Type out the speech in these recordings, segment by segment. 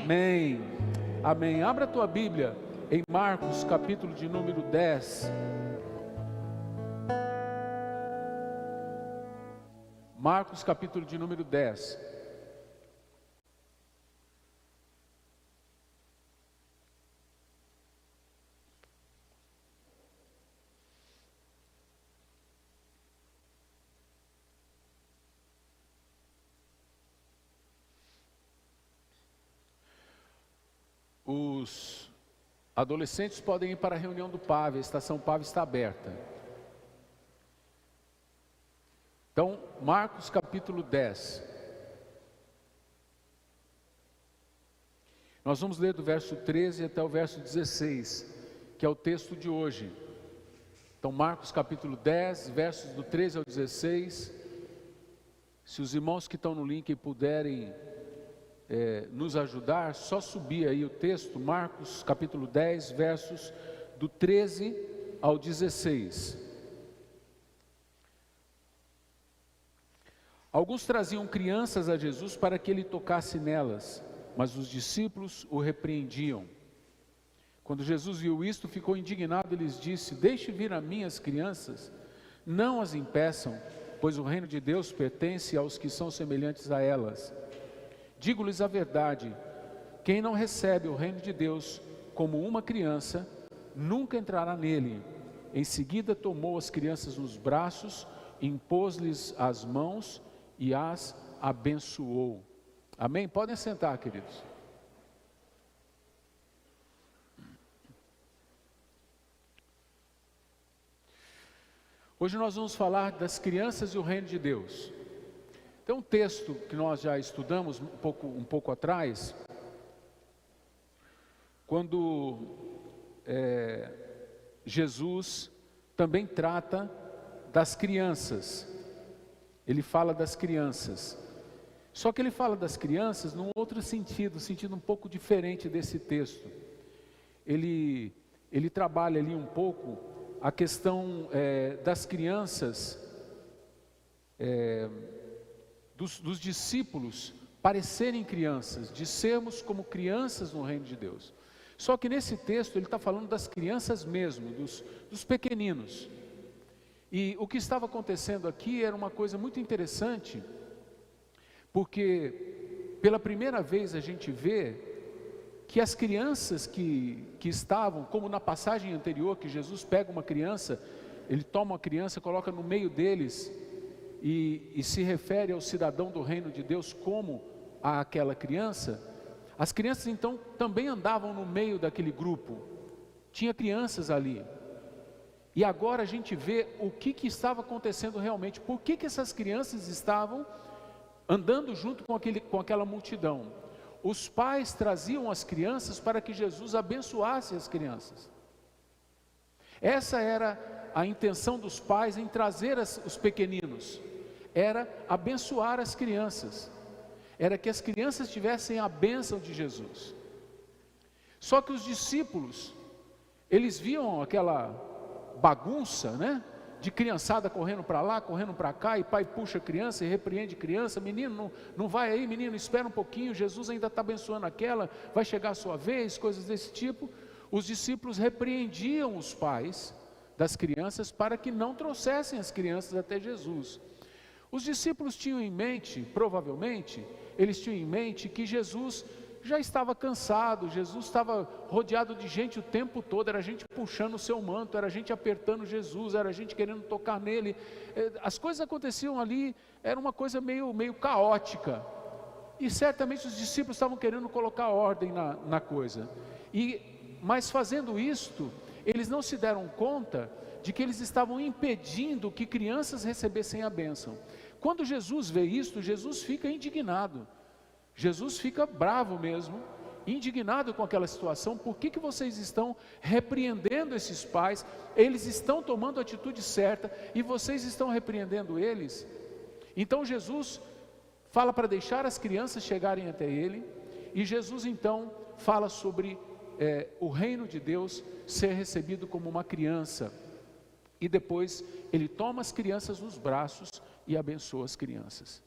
Amém. Amém. Abra a tua Bíblia em Marcos, capítulo de número 10. Marcos, capítulo de número 10. Os adolescentes podem ir para a reunião do PAV, a estação PAV está aberta. Então, Marcos capítulo 10. Nós vamos ler do verso 13 até o verso 16, que é o texto de hoje. Então, Marcos capítulo 10, versos do 13 ao 16. Se os irmãos que estão no link puderem nos ajudar, só subir aí o texto, Marcos capítulo 10, versos do 13 ao 16. Alguns traziam crianças a Jesus para que ele tocasse nelas, mas os discípulos o repreendiam. Quando Jesus viu isto, ficou indignado e lhes disse: deixe vir a mim as crianças, não as impeçam, pois o reino de Deus pertence aos que são semelhantes a elas. Digo-lhes a verdade, quem não recebe o reino de Deus como uma criança, nunca entrará nele. Em seguida tomou as crianças nos braços, impôs-lhes as mãos e as abençoou. Amém? Podem sentar, queridos. Hoje nós vamos falar das crianças e o reino de Deus. Tem um texto que nós já estudamos um pouco atrás, quando Jesus também trata das crianças. Ele fala das crianças. Só que ele fala das crianças num outro sentido, um pouco diferente desse texto. Ele trabalha ali um pouco a questão das crianças, dos discípulos parecerem crianças, de sermos como crianças no reino de Deus. Só que nesse texto ele está falando das crianças mesmo, dos pequeninos. E o que estava acontecendo aqui era uma coisa muito interessante, porque pela primeira vez a gente vê que as crianças que estavam, como na passagem anterior, que Jesus pega uma criança, ele toma uma criança, coloca no meio deles, e se refere ao cidadão do reino de Deus como aquela criança. As crianças então também andavam no meio daquele grupo, tinha crianças ali, e agora a gente vê o que estava acontecendo realmente, por que essas crianças estavam andando junto com aquela multidão. Os pais traziam as crianças para que Jesus abençoasse as crianças. Essa era a intenção dos pais em trazer os pequeninos, era abençoar as crianças, era que as crianças tivessem a bênção de Jesus. Só que os discípulos, eles viam aquela bagunça, né? De criançada correndo para lá, correndo para cá, e pai puxa a criança e repreende a criança: menino, não vai aí, menino, espera um pouquinho, Jesus ainda está abençoando aquela, vai chegar a sua vez, coisas desse tipo. Os discípulos repreendiam os pais das crianças para que não trouxessem as crianças até Jesus. Os discípulos tinham em mente, provavelmente, eles tinham em mente que Jesus já estava cansado, Jesus estava rodeado de gente o tempo todo, era gente puxando o seu manto, era gente apertando Jesus, era gente querendo tocar nele, as coisas aconteciam ali, era uma coisa meio caótica, e certamente os discípulos estavam querendo colocar ordem na coisa, mas fazendo isto, eles não se deram conta de que eles estavam impedindo que crianças recebessem a bênção. Quando Jesus vê isto, Jesus fica indignado, Jesus fica bravo mesmo, indignado com aquela situação. Por que vocês estão repreendendo esses pais? Eles estão tomando a atitude certa e vocês estão repreendendo eles. Então Jesus fala para deixar as crianças chegarem até ele, e Jesus então fala sobre o reino de Deus ser recebido como uma criança, e depois ele toma as crianças nos braços e abençoa as crianças.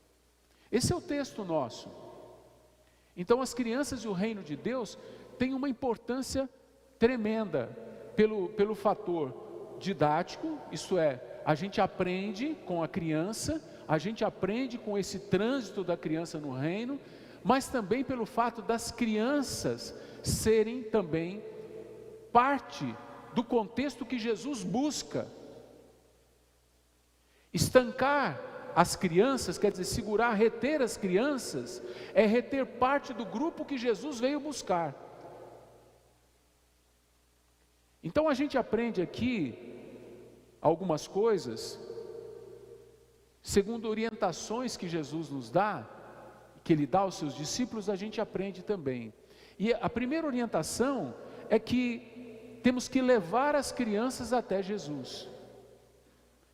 Esse é o texto nosso. Então as crianças e o reino de Deus têm uma importância tremenda, pelo fator didático, isto é, a gente aprende com a criança, a gente aprende com esse trânsito da criança no reino, mas também pelo fato das crianças serem também parte do contexto que Jesus busca. Estancar as crianças, quer dizer, segurar, reter as crianças, é reter parte do grupo que Jesus veio buscar. Então a gente aprende aqui algumas coisas, segundo orientações que Jesus nos dá, que Ele dá aos seus discípulos, a gente aprende também. E a primeira orientação é que temos que levar as crianças até Jesus.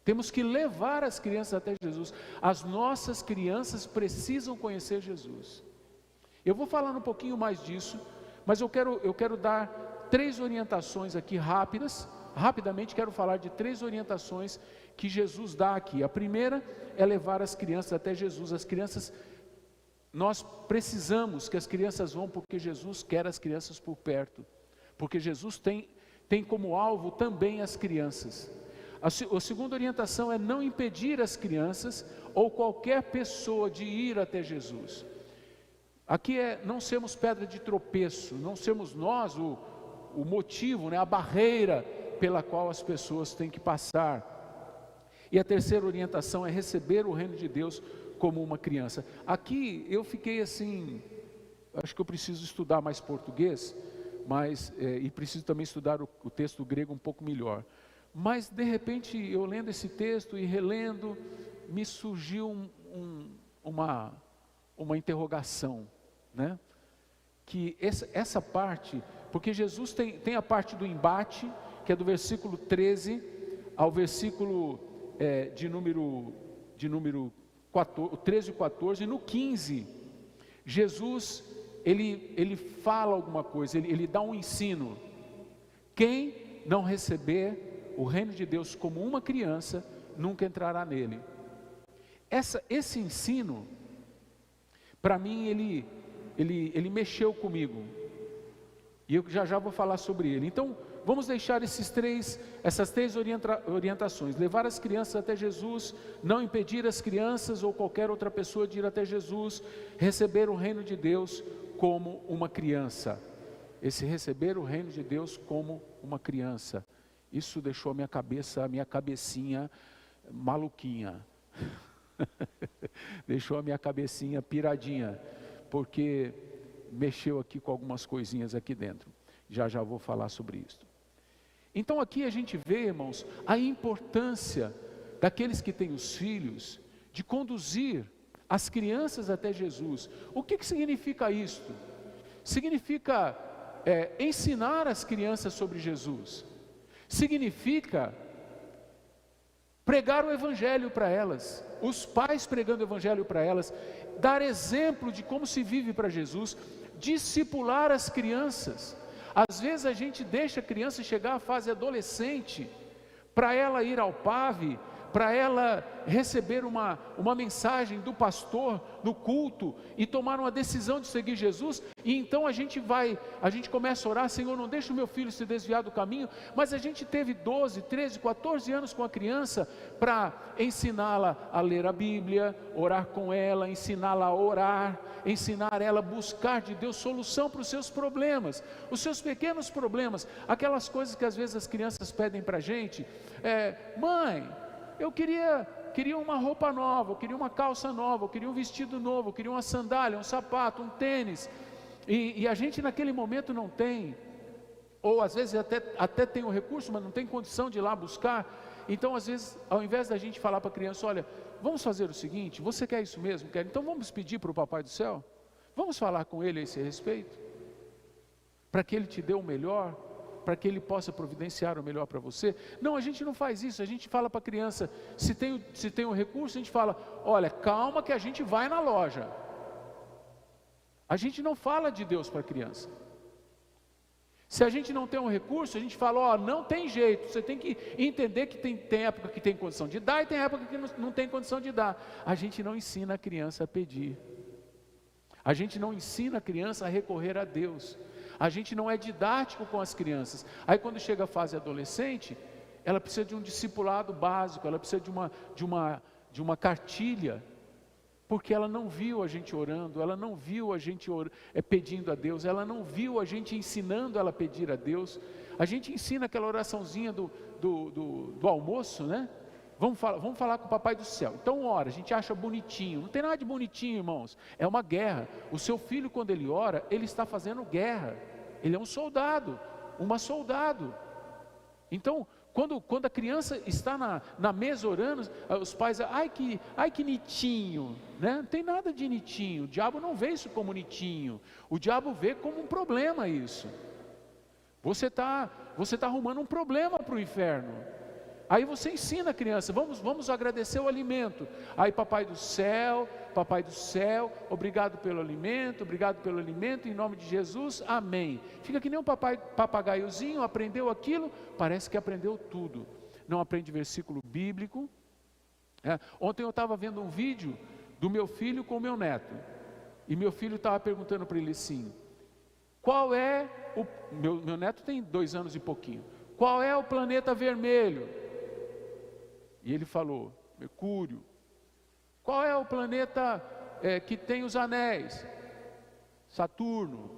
Temos que levar as crianças até Jesus. As nossas crianças precisam conhecer Jesus. Eu vou falar um pouquinho mais disso, mas eu quero dar 3 orientações aqui rapidamente quero falar de 3 orientações que Jesus dá aqui. A primeira é levar as crianças até Jesus. As crianças, nós precisamos que as crianças vão, porque Jesus quer as crianças por perto, porque Jesus tem como alvo também as crianças. A segunda orientação é não impedir as crianças ou qualquer pessoa de ir até Jesus. Aqui é não sermos pedra de tropeço, não sermos nós o motivo, a barreira pela qual as pessoas têm que passar. E a terceira orientação é receber o reino de Deus como uma criança. Aqui eu fiquei assim, acho que eu preciso estudar mais português, e preciso também estudar o texto grego um pouco melhor. Mas de repente eu lendo esse texto e relendo, me surgiu uma interrogação, que essa parte, porque Jesus tem a parte do embate, que é do versículo 13 ao versículo de número 14, 13 e 14, e no 15, Jesus, ele fala alguma coisa, ele dá um ensino. Quem não receber o reino de Deus como uma criança, nunca entrará nele. Esse ensino, para mim, ele mexeu comigo, e eu já vou falar sobre ele. Então, vamos deixar essas três orientações: levar as crianças até Jesus, não impedir as crianças ou qualquer outra pessoa de ir até Jesus, receber o reino de Deus como uma criança. Esse receber o reino de Deus como uma criança, isso deixou a minha cabecinha maluquinha, deixou a minha cabecinha piradinha, porque mexeu aqui com algumas coisinhas aqui dentro. Já vou falar sobre isso. Então aqui a gente vê, irmãos, a importância daqueles que têm os filhos, de conduzir as crianças até Jesus. O que significa isto? Significa ensinar as crianças sobre Jesus. Significa pregar o Evangelho para elas, os pais pregando o Evangelho para elas, dar exemplo de como se vive para Jesus, discipular as crianças. Às vezes a gente deixa a criança chegar à fase adolescente, para ela ir ao PAV, para ela receber uma mensagem do pastor no culto, e tomar uma decisão de seguir Jesus, e então a gente começa a orar: Senhor, não deixa o meu filho se desviar do caminho. Mas a gente teve 12, 13, 14 anos com a criança, para ensiná-la a ler a Bíblia, orar com ela, ensiná-la a orar, ensinar ela a buscar de Deus solução para os seus problemas, os seus pequenos problemas, aquelas coisas que às vezes as crianças pedem para a gente: mãe, eu queria uma roupa nova, eu queria uma calça nova, eu queria um vestido novo, eu queria uma sandália, um sapato, um tênis, e a gente naquele momento não tem, ou às vezes até tem o recurso, mas não tem condição de ir lá buscar. Então às vezes, ao invés da gente falar para a criança: olha, vamos fazer o seguinte, você quer isso mesmo? Quer? Então vamos pedir para o Papai do Céu, vamos falar com Ele a esse respeito, para que Ele te dê o melhor, para que Ele possa providenciar o melhor para você. Não, a gente não faz isso. A gente fala para a criança, se tem um recurso, a gente fala: olha, calma que a gente vai na loja. A gente não fala de Deus para a criança. Se a gente não tem um recurso, a gente fala: não tem jeito, você tem que entender que tem época que tem condição de dar, e tem época que não tem condição de dar. A gente não ensina a criança a pedir. A gente não ensina a criança a recorrer a Deus. A gente não é didático com as crianças. Aí quando chega a fase adolescente, ela precisa de um discipulado básico, ela precisa de uma cartilha, porque ela não viu a gente orando, ela não viu a gente pedindo a Deus, ela não viu a gente ensinando ela a pedir a Deus. A gente ensina aquela oraçãozinha do almoço, né? Vamos falar com o Papai do Céu. Então ora, a gente acha bonitinho. Não tem nada de bonitinho, irmãos. É uma guerra. O seu filho, quando ele ora, ele está fazendo guerra. Ele é um soldado, uma soldado. Então, quando a criança está na mesa orando, os pais, ai que nitinho, né? Não tem nada de nitinho. O diabo não vê isso como nitinho. O diabo vê como um problema isso. Você tá arrumando um problema para o inferno. Aí você ensina a criança, vamos agradecer o alimento. Aí Papai do céu, obrigado pelo alimento, em nome de Jesus, amém. Fica que nem um papagaiozinho, aprendeu aquilo, parece que aprendeu tudo. Não aprende versículo bíblico. Ontem eu estava vendo um vídeo do meu filho com o meu neto. E meu filho estava perguntando para ele assim, qual é meu neto tem 2 anos e pouquinho. Qual é o planeta vermelho? E ele falou, Mercúrio. Qual é o planeta que tem os anéis? Saturno.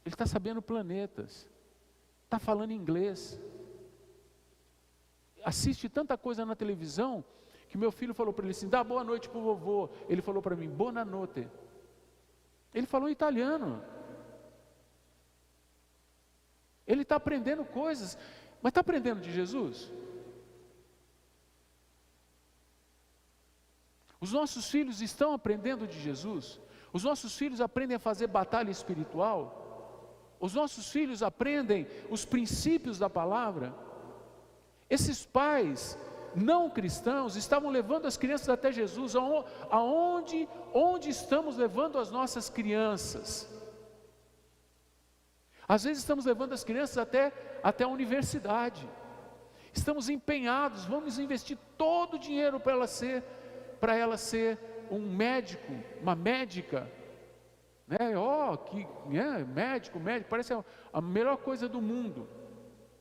Ele está sabendo planetas. Está falando inglês. Assiste tanta coisa na televisão, que meu filho falou para ele assim, dá boa noite para o vovô. Ele falou para mim, buonanotte. Ele falou em italiano. Ele está aprendendo coisas, mas está aprendendo de Jesus? Os nossos filhos estão aprendendo de Jesus? Os nossos filhos aprendem a fazer batalha espiritual? Os nossos filhos aprendem os princípios da palavra? Esses pais não cristãos estavam levando as crianças até Jesus. Onde estamos levando as nossas crianças? Às vezes estamos levando as crianças até a universidade. Estamos empenhados, vamos investir todo o dinheiro para ela ser um médico, uma médica, né? Médico, parece a melhor coisa do mundo.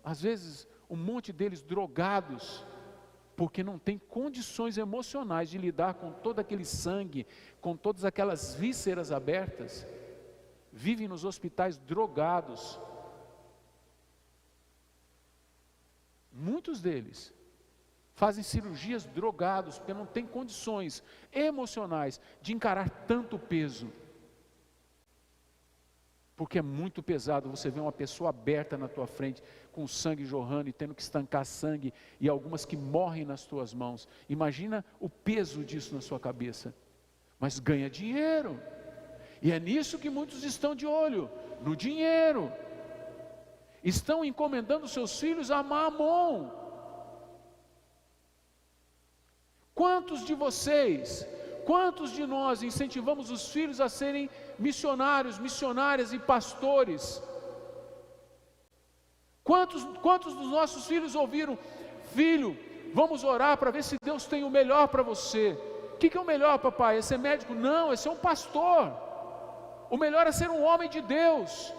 Às vezes um monte deles drogados, porque não tem condições emocionais de lidar com todo aquele sangue, com todas aquelas vísceras abertas, vivem nos hospitais drogados. Muitos deles fazem cirurgias drogados, porque não tem condições emocionais de encarar tanto peso. Porque é muito pesado você ver uma pessoa aberta na tua frente, com sangue jorrando e tendo que estancar sangue, e algumas que morrem nas tuas mãos. Imagina o peso disso na sua cabeça. Mas ganha dinheiro. E é nisso que muitos estão de olho, no dinheiro. Estão encomendando seus filhos a Mamon. Quantos de vocês, quantos de nós incentivamos os filhos a serem missionários, missionárias e pastores? Quantos dos nossos filhos ouviram, filho, vamos orar para ver se Deus tem o melhor para você? O que é o melhor, papai? É ser médico? Não, é ser um pastor. O melhor é ser um homem de Deus,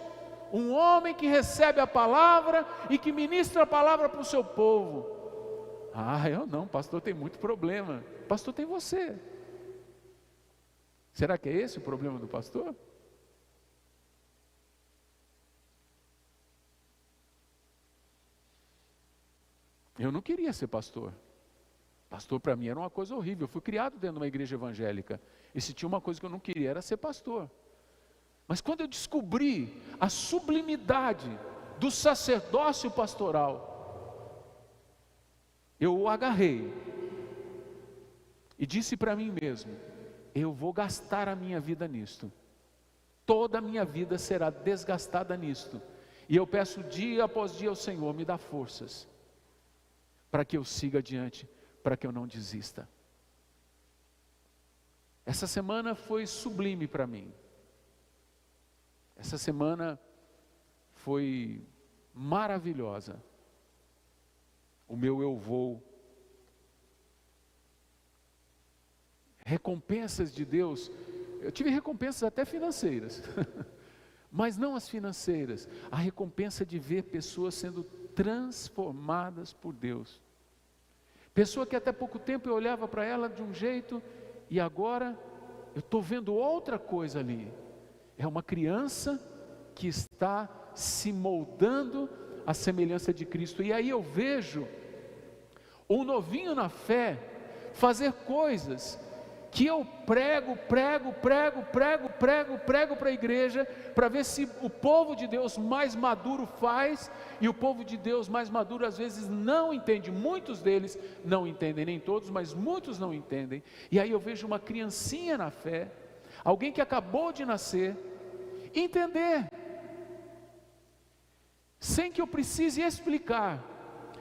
um homem que recebe a palavra e que ministra a palavra para o seu povo. Eu não, pastor tem muito problema. Pastor tem você. Será que é esse o problema do pastor? Eu não queria ser pastor. Pastor para mim era uma coisa horrível. Eu fui criado dentro de uma igreja evangélica. E se tinha uma coisa que eu não queria era ser pastor. Mas quando eu descobri a sublimidade do sacerdócio pastoral, eu o agarrei e disse para mim mesmo, eu vou gastar a minha vida nisto. Toda a minha vida será desgastada nisto. E eu peço dia após dia ao Senhor, me dá forças para que eu siga adiante, para que eu não desista. Essa semana foi sublime para mim. Essa semana foi maravilhosa. O meu eu vou. Recompensas de Deus eu tive recompensas até financeiras, mas não as financeiras, a recompensa de ver pessoas sendo transformadas por Deus. Pessoa que até pouco tempo eu olhava para ela de um jeito, e agora eu estou vendo outra coisa ali. É uma criança que está se moldando à semelhança de Cristo. E aí eu vejo um novinho na fé fazer coisas que eu prego para a igreja, para ver se o povo de Deus mais maduro faz, e o povo de Deus mais maduro às vezes não entende. Muitos deles não entendem, nem todos, mas muitos não entendem. E aí eu vejo uma criancinha na fé, alguém que acabou de nascer, entender, sem que eu precise explicar,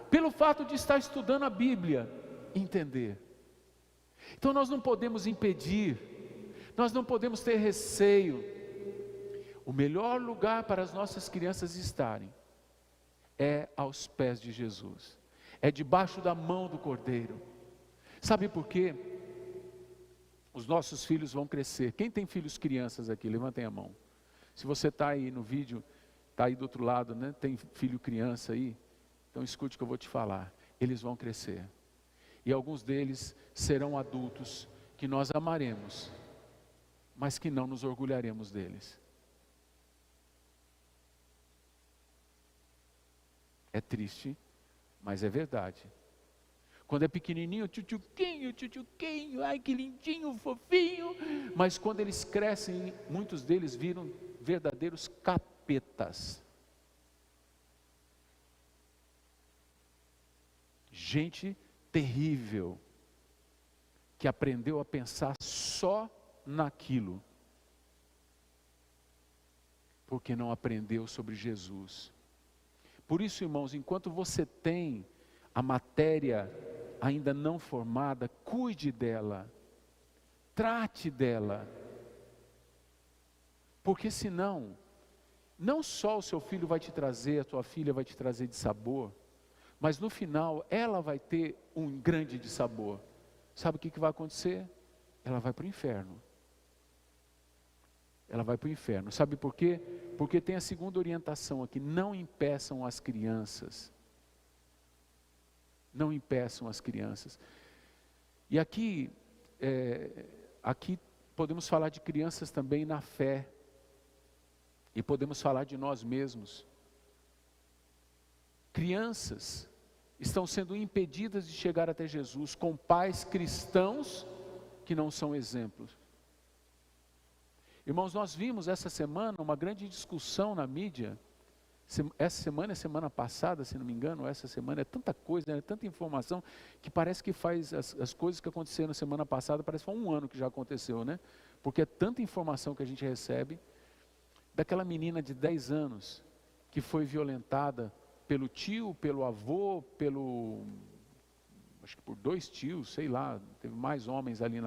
pelo fato de estar estudando a Bíblia, entender. Então nós não podemos impedir, nós não podemos ter receio. O melhor lugar para as nossas crianças estarem é aos pés de Jesus, é debaixo da mão do Cordeiro. Sabe por quê? Os nossos filhos vão crescer. Quem tem filhos crianças aqui? Levantem a mão. Se você está aí no vídeo, está aí do outro lado, né? Tem filho criança aí, então escute o que eu vou te falar. Eles vão crescer, e alguns deles serão adultos que nós amaremos, mas que não nos orgulharemos deles. É triste, mas é verdade. Quando é pequenininho, tchutchuquinho, ai que lindinho, fofinho. Mas quando eles crescem, muitos deles viram verdadeiros capetas. Gente terrível, que aprendeu a pensar só naquilo, porque não aprendeu sobre Jesus. Por isso, irmãos, enquanto você tem a matéria ainda não formada, cuide dela, trate dela, porque senão, não só o seu filho vai te trazer, a tua filha vai te trazer de sabor, mas no final ela vai ter um grande de sabor. Sabe o que vai acontecer? Ela vai para o inferno. Ela vai para o inferno. Sabe por quê? Porque tem a segunda orientação aqui: não impeçam as crianças. Não impeçam as crianças. E aqui podemos falar de crianças também na fé, e podemos falar de nós mesmos. Crianças estão sendo impedidas de chegar até Jesus com pais cristãos que não são exemplos. Irmãos, nós vimos essa semana uma grande discussão na mídia. Essa semana, semana passada, se não me engano, essa semana, é tanta coisa, é tanta informação, que parece que faz as coisas que aconteceram semana passada, parece que foi um ano que já aconteceu, né? Porque é tanta informação que a gente recebe, daquela menina de 10 anos, que foi violentada pelo tio, pelo avô, acho que por 2 tios, sei lá, teve mais homens ali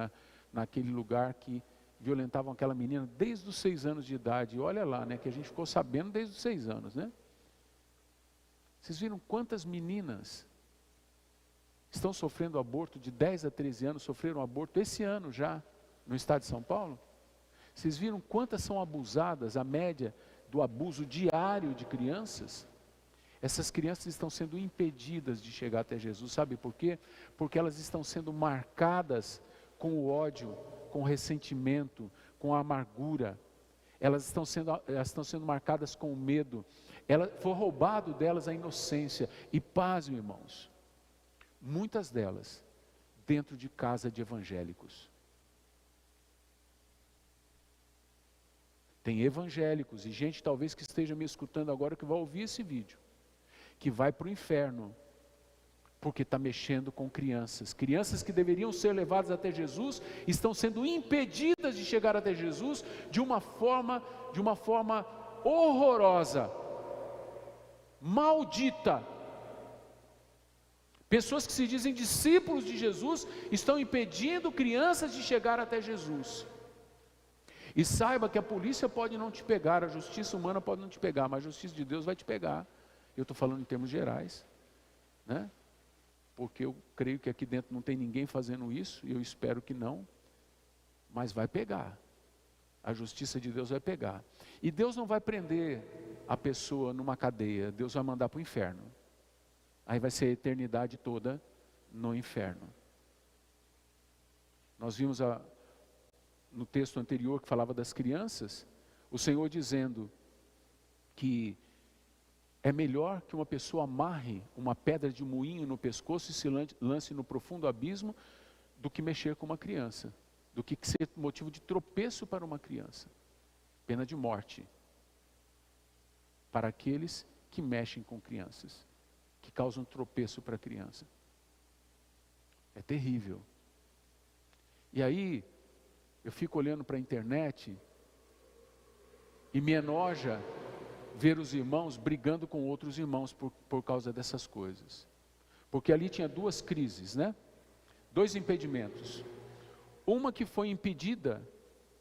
naquele lugar que violentavam aquela menina desde os 6 anos de idade. E olha lá, né, que a gente ficou sabendo desde os 6 anos, né? Vocês viram quantas meninas estão sofrendo aborto de 10 a 13 anos, sofreram aborto esse ano já, no estado de São Paulo? Vocês viram quantas são abusadas, a média do abuso diário de crianças? Essas crianças estão sendo impedidas de chegar até Jesus. Sabe por quê? Porque elas estão sendo marcadas com o ódio, com o ressentimento, com a amargura. Elas estão sendo marcadas com o medo. Foi roubado delas a inocência. E pasmem, irmãos, muitas delas dentro de casa de evangélicos. Tem evangélicos e gente talvez que esteja me escutando agora que vai ouvir esse vídeo, que vai para o inferno, porque está mexendo com crianças. Crianças que deveriam ser levadas até Jesus, estão sendo impedidas de chegar até Jesus de uma forma horrorosa, maldita. Pessoas que se dizem discípulos de Jesus, estão impedindo crianças de chegar até Jesus. E saiba que a polícia pode não te pegar, a justiça humana pode não te pegar, mas a justiça de Deus vai te pegar. Eu estou falando em termos gerais, né? Porque eu creio que aqui dentro não tem ninguém fazendo isso, e eu espero que não, mas vai pegar. A justiça de Deus vai pegar. E Deus não vai prender a pessoa numa cadeia, Deus vai mandar para o inferno. Aí vai ser a eternidade toda no inferno. Nós vimos no texto anterior que falava das crianças, o Senhor dizendo que é melhor que uma pessoa amarre uma pedra de moinho no pescoço e se lance no profundo abismo, do que mexer com uma criança, do que ser motivo de tropeço para uma criança. Pena de morte para aqueles que mexem com crianças, que causam tropeço para a criança. É terrível. E aí, eu fico olhando para a internet e me enoja ver os irmãos brigando com outros irmãos por causa dessas coisas. Porque ali tinha duas crises, né? Dois impedimentos. Uma que foi impedida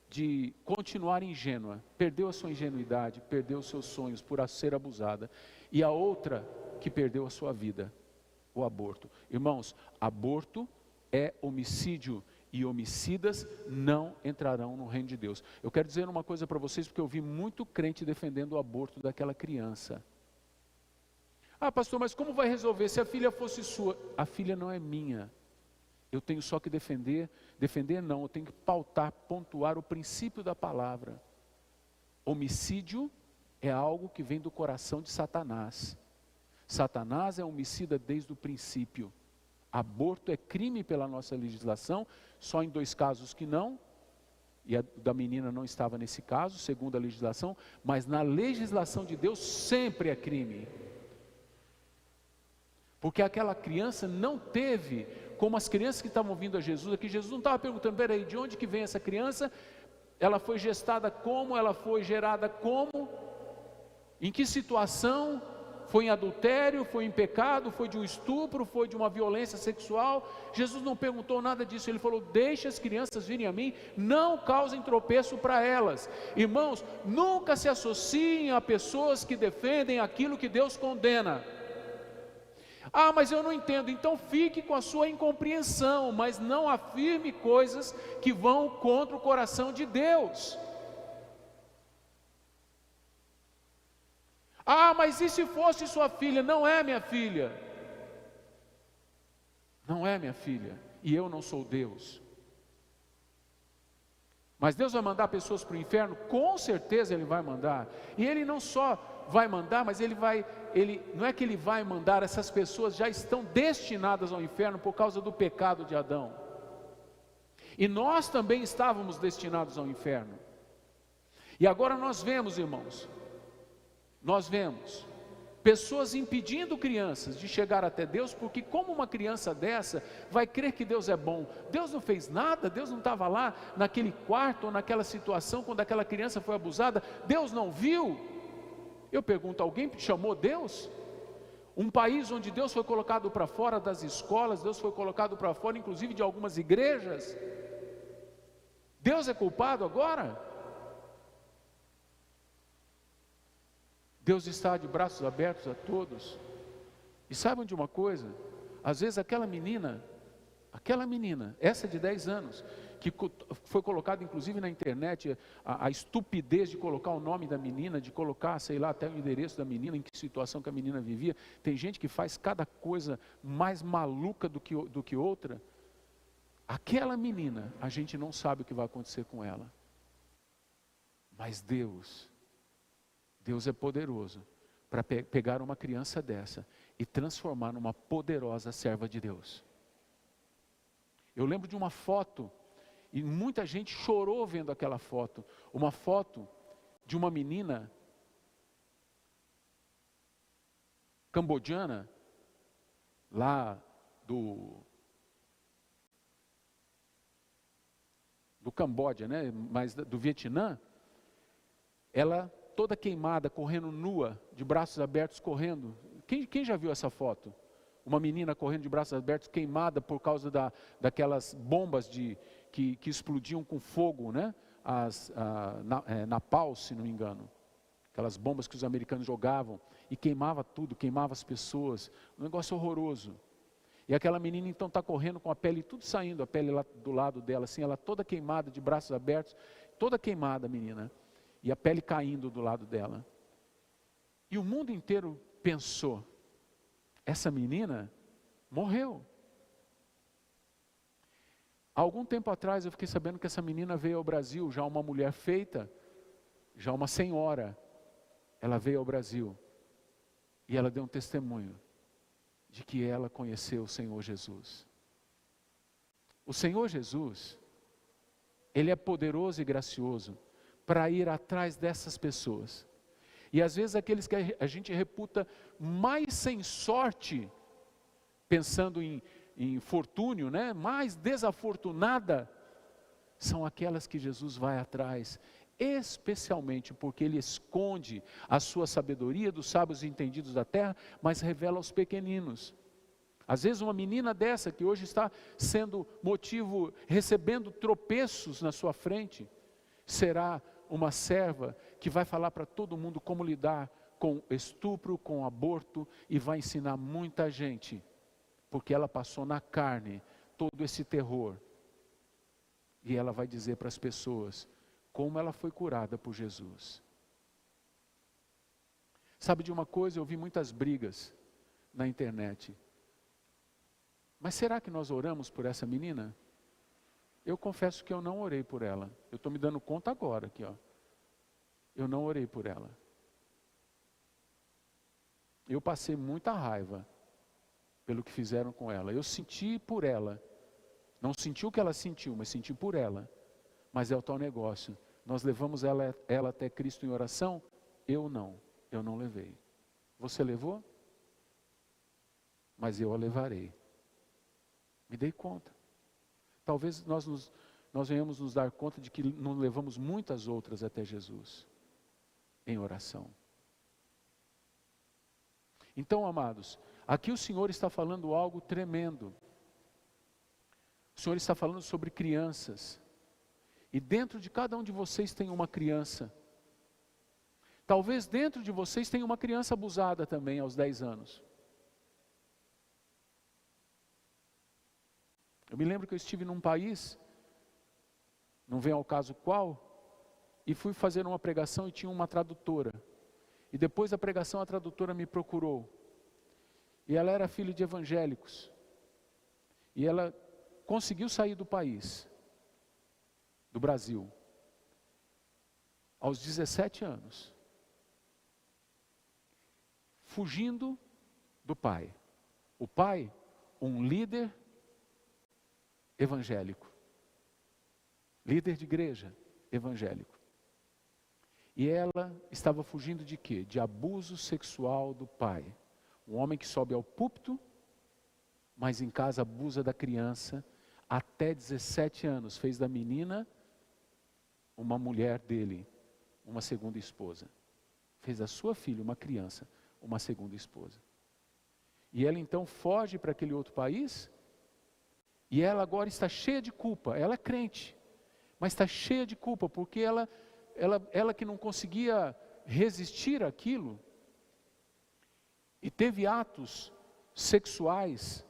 de continuar ingênua, perdeu a sua ingenuidade, perdeu os seus sonhos por ser abusada. E a outra que perdeu a sua vida, o aborto. Irmãos, aborto é homicídio e homicidas não entrarão no reino de Deus. Eu quero dizer uma coisa para vocês, porque eu vi muito crente defendendo o aborto daquela criança. Ah, pastor, mas como vai resolver se a filha fosse sua? A filha não é minha. Eu tenho só que defender não, eu tenho que pontuar o princípio da palavra. Homicídio é algo que vem do coração de Satanás. Satanás é homicida desde o princípio. Aborto é crime pela nossa legislação, só em 2 casos que não, e a da menina não estava nesse caso, segundo a legislação, mas na legislação de Deus sempre é crime. Porque aquela criança não teve, como as crianças que estavam vindo a Jesus, aqui Jesus não estava perguntando, peraí, de onde que vem essa criança? Ela foi gestada como? Ela foi gerada como? Em que situação? Foi em adultério, foi em pecado, foi de um estupro, foi de uma violência sexual? Jesus não perguntou nada disso, ele falou, deixa as crianças virem a mim, não causem tropeço para elas. Irmãos, nunca se associem a pessoas que defendem aquilo que Deus condena. Ah, mas eu não entendo, então fique com a sua incompreensão, mas não afirme coisas que vão contra o coração de Deus. Ah, mas e se fosse sua filha? Não é minha filha. Não é minha filha. E eu não sou Deus. Mas Deus vai mandar pessoas para o inferno? Com certeza Ele vai mandar. E Ele não só vai mandar, mas não é que Ele vai mandar, essas pessoas já estão destinadas ao inferno por causa do pecado de Adão. E nós também estávamos destinados ao inferno. E agora nós vemos, irmãos, pessoas impedindo crianças de chegar até Deus, porque como uma criança dessa vai crer que Deus é bom? Deus não fez nada, Deus não estava lá naquele quarto ou naquela situação quando aquela criança foi abusada, Deus não viu? Eu pergunto, alguém chamou Deus? Um país onde Deus foi colocado para fora das escolas, Deus foi colocado para fora inclusive de algumas igrejas, Deus é culpado agora? Deus está de braços abertos a todos. E saibam de uma coisa, às vezes aquela menina, essa de 10 anos, que foi colocada inclusive na internet, a estupidez de colocar o nome da menina, de colocar, sei lá, até o endereço da menina, em que situação que a menina vivia. Tem gente que faz cada coisa mais maluca do que outra. Aquela menina, a gente não sabe o que vai acontecer com ela. Mas Deus é poderoso para pegar uma criança dessa e transformar numa poderosa serva de Deus. Eu lembro de uma foto, e muita gente chorou vendo aquela foto, uma foto de uma menina cambodiana, lá do Camboja, né? Mas do Vietnã, ela toda queimada, correndo nua, de braços abertos, correndo. Quem já viu essa foto? Uma menina correndo de braços abertos, queimada por causa daquelas bombas que explodiam com fogo, né? Napalm, se não me engano. Aquelas bombas que os americanos jogavam e queimava tudo, queimava as pessoas. Um negócio horroroso. E aquela menina então está correndo com a pele tudo saindo, a pele lá do lado dela, assim, ela toda queimada, de braços abertos, toda queimada a menina, e a pele caindo do lado dela. E o mundo inteiro pensou, essa menina morreu. Há algum tempo atrás eu fiquei sabendo que essa menina veio ao Brasil, já uma mulher feita, já uma senhora. Ela veio ao Brasil e ela deu um testemunho de que ela conheceu o Senhor Jesus. O Senhor Jesus, Ele é poderoso e gracioso para ir atrás dessas pessoas. E às vezes aqueles que a gente reputa mais sem sorte, pensando em infortúnio, né? Mais desafortunada, são aquelas que Jesus vai atrás, especialmente porque Ele esconde a sua sabedoria dos sábios e entendidos da terra, mas revela aos pequeninos. Às vezes uma menina dessa, que hoje está sendo motivo, recebendo tropeços na sua frente, será uma serva que vai falar para todo mundo como lidar com estupro, com aborto, e vai ensinar muita gente, porque ela passou na carne todo esse terror. E ela vai dizer para as pessoas como ela foi curada por Jesus. Sabe de uma coisa, eu vi muitas brigas na internet. Mas será que nós oramos por essa menina? Eu confesso que eu não orei por ela. Eu estou me dando conta agora aqui, ó. Eu não orei por ela. Eu passei muita raiva pelo que fizeram com ela. Eu senti por ela. Não senti o que ela sentiu, mas senti por ela. Mas é o tal negócio. Nós levamos ela até Cristo em oração? Eu não levei. Você levou? Mas eu a levarei. Me dei conta. Talvez nós venhamos nos dar conta de que não levamos muitas outras até Jesus, em oração. Então, amados, aqui o Senhor está falando algo tremendo. O Senhor está falando sobre crianças. E dentro de cada um de vocês tem uma criança. Talvez dentro de vocês tenha uma criança abusada também aos 10 anos. Eu me lembro que eu estive num país, não vem ao caso qual, e fui fazer uma pregação e tinha uma tradutora. E depois da pregação a tradutora me procurou. E ela era filha de evangélicos. E ela conseguiu sair do país, do Brasil, aos 17 anos. Fugindo do pai. O pai, um líder evangélico. Líder de igreja evangélico. E ela estava fugindo de quê? De abuso sexual do pai. Um homem que sobe ao púlpito, mas em casa abusa da criança, até 17 anos, fez da menina uma mulher dele, uma segunda esposa. Fez da sua filha, uma criança, uma segunda esposa. E ela então foge para aquele outro país, e ela agora está cheia de culpa. Ela é crente, mas está cheia de culpa, porque ela que não conseguia resistir àquilo, e teve atos sexuais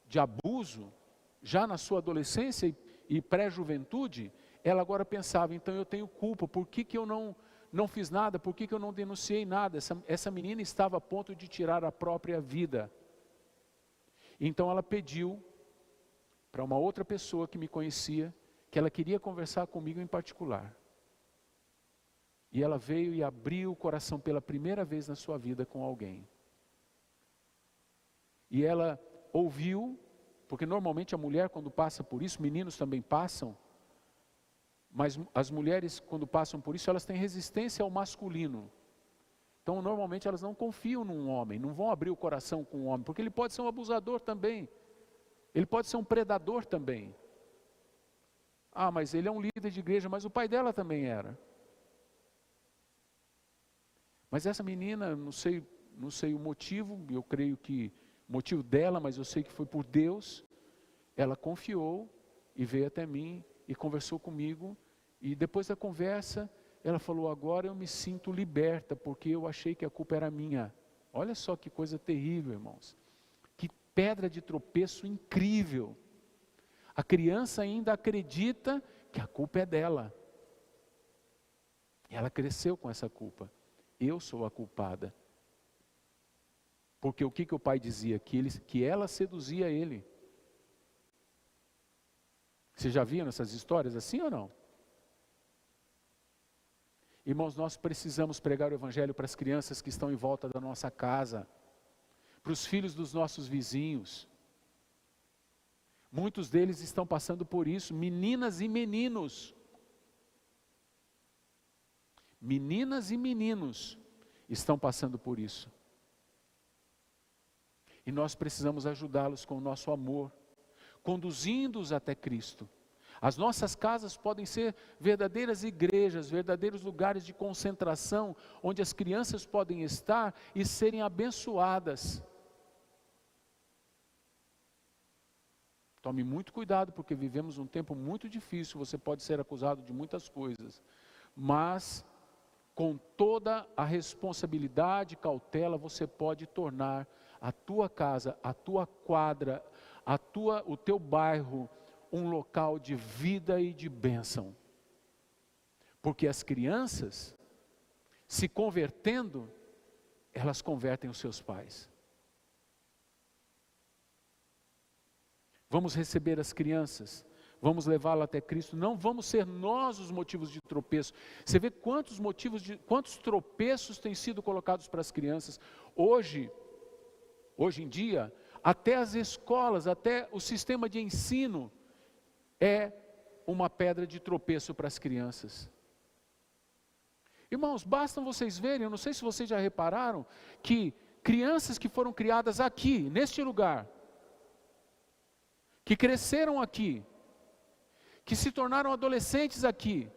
de abuso, já na sua adolescência e pré-juventude, ela agora pensava, então eu tenho culpa, por que eu não fiz nada, por que eu não denunciei nada? Essa menina estava a ponto de tirar a própria vida. Então ela pediu para uma outra pessoa que me conhecia, que ela queria conversar comigo em particular. E ela veio e abriu o coração pela primeira vez na sua vida com alguém. E ela ouviu, porque normalmente a mulher quando passa por isso, meninos também passam, mas as mulheres quando passam por isso, elas têm resistência ao masculino. Então normalmente elas não confiam num homem, não vão abrir o coração com um homem, porque ele pode ser um abusador também, ele pode ser um predador também. Ah, mas ele é um líder de igreja, mas o pai dela também era. Mas essa menina, não sei o motivo, eu creio que o motivo dela, mas eu sei que foi por Deus, ela confiou e veio até mim e conversou comigo, e depois da conversa, ela falou, agora eu me sinto liberta, porque eu achei que a culpa era minha. Olha só que coisa terrível, irmãos. Que pedra de tropeço incrível. A criança ainda acredita que a culpa é dela. Ela cresceu com essa culpa. Eu sou a culpada. Porque o que o pai dizia? Que ela seduzia ele. Vocês já viram essas histórias assim ou não? Irmãos, nós precisamos pregar o evangelho para as crianças que estão em volta da nossa casa, para os filhos dos nossos vizinhos. Muitos deles estão passando por isso, meninas e meninos. Meninas e meninos estão passando por isso. E nós precisamos ajudá-los com o nosso amor, conduzindo-os até Cristo. As nossas casas podem ser verdadeiras igrejas, verdadeiros lugares de concentração, onde as crianças podem estar e serem abençoadas. Tome muito cuidado, porque vivemos um tempo muito difícil, você pode ser acusado de muitas coisas, mas com toda a responsabilidade e cautela, você pode tornar a tua casa, a tua quadra, o teu bairro, um local de vida e de bênção. Porque as crianças, se convertendo, elas convertem os seus pais. Vamos receber as crianças, vamos levá-las até Cristo, não vamos ser nós os motivos de tropeço. Você vê quantos tropeços têm sido colocados para as crianças. Hoje em dia, até as escolas, até o sistema de ensino é uma pedra de tropeço para as crianças. Irmãos, basta vocês verem, eu não sei se vocês já repararam, que crianças que foram criadas aqui, neste lugar, que cresceram aqui, que se tornaram adolescentes aqui,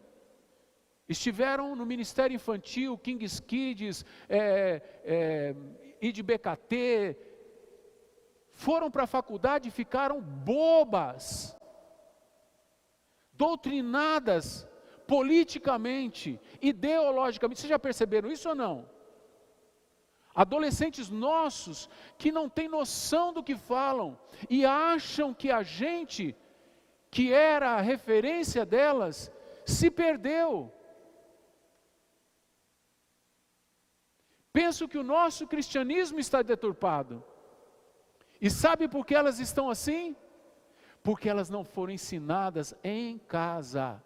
estiveram no Ministério Infantil, Kings Kids, IDBKT, foram para a faculdade e ficaram bobas, doutrinadas politicamente, ideologicamente. Vocês já perceberam isso ou não? Adolescentes nossos que não têm noção do que falam e acham que a gente, que era a referência delas, se perdeu. Penso que o nosso cristianismo está deturpado. E sabe por que elas estão assim? Porque elas não foram ensinadas em casa.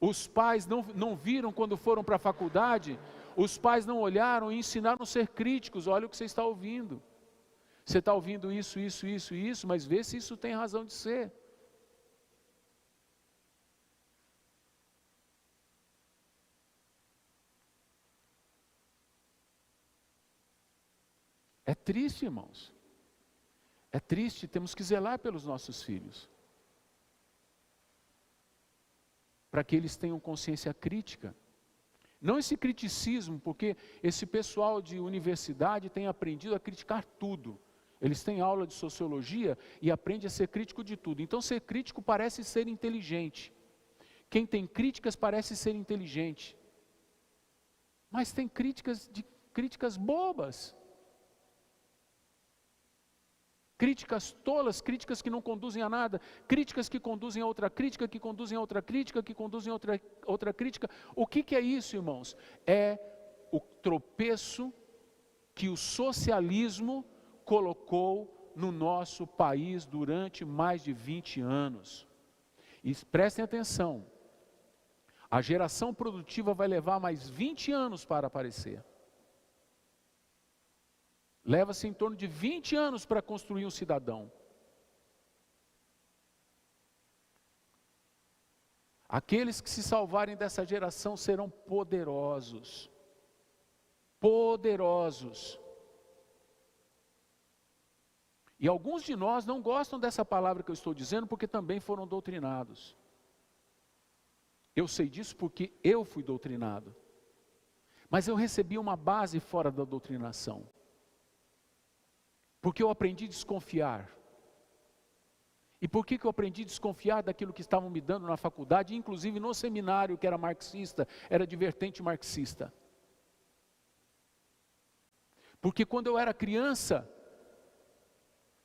Os pais não viram quando foram para a faculdade, os pais não olharam e ensinaram a ser críticos. Olha o que você está ouvindo. Você está ouvindo isso, mas vê se isso tem razão de ser. É triste, irmãos. É triste, temos que zelar pelos nossos filhos. Para que eles tenham consciência crítica. Não esse criticismo, porque esse pessoal de universidade tem aprendido a criticar tudo. Eles têm aula de sociologia e aprendem a ser crítico de tudo. Então ser crítico parece ser inteligente. Quem tem críticas parece ser inteligente. Mas tem críticas bobas. Críticas tolas, críticas que não conduzem a nada, críticas que conduzem a outra crítica, que conduzem a outra crítica, que conduzem a outra crítica. O que é isso, irmãos? É o tropeço que o socialismo colocou no nosso país durante mais de 20 anos. E prestem atenção, a geração produtiva vai levar mais 20 anos para aparecer. Leva-se em torno de 20 anos para construir um cidadão. Aqueles que se salvarem dessa geração serão poderosos. Poderosos. E alguns de nós não gostam dessa palavra que eu estou dizendo, porque também foram doutrinados. Eu sei disso porque eu fui doutrinado. Mas eu recebi uma base fora da doutrinação. Porque eu aprendi a desconfiar. E por que eu aprendi a desconfiar daquilo que estavam me dando na faculdade, inclusive no seminário que era marxista, era advertente marxista? Porque quando eu era criança,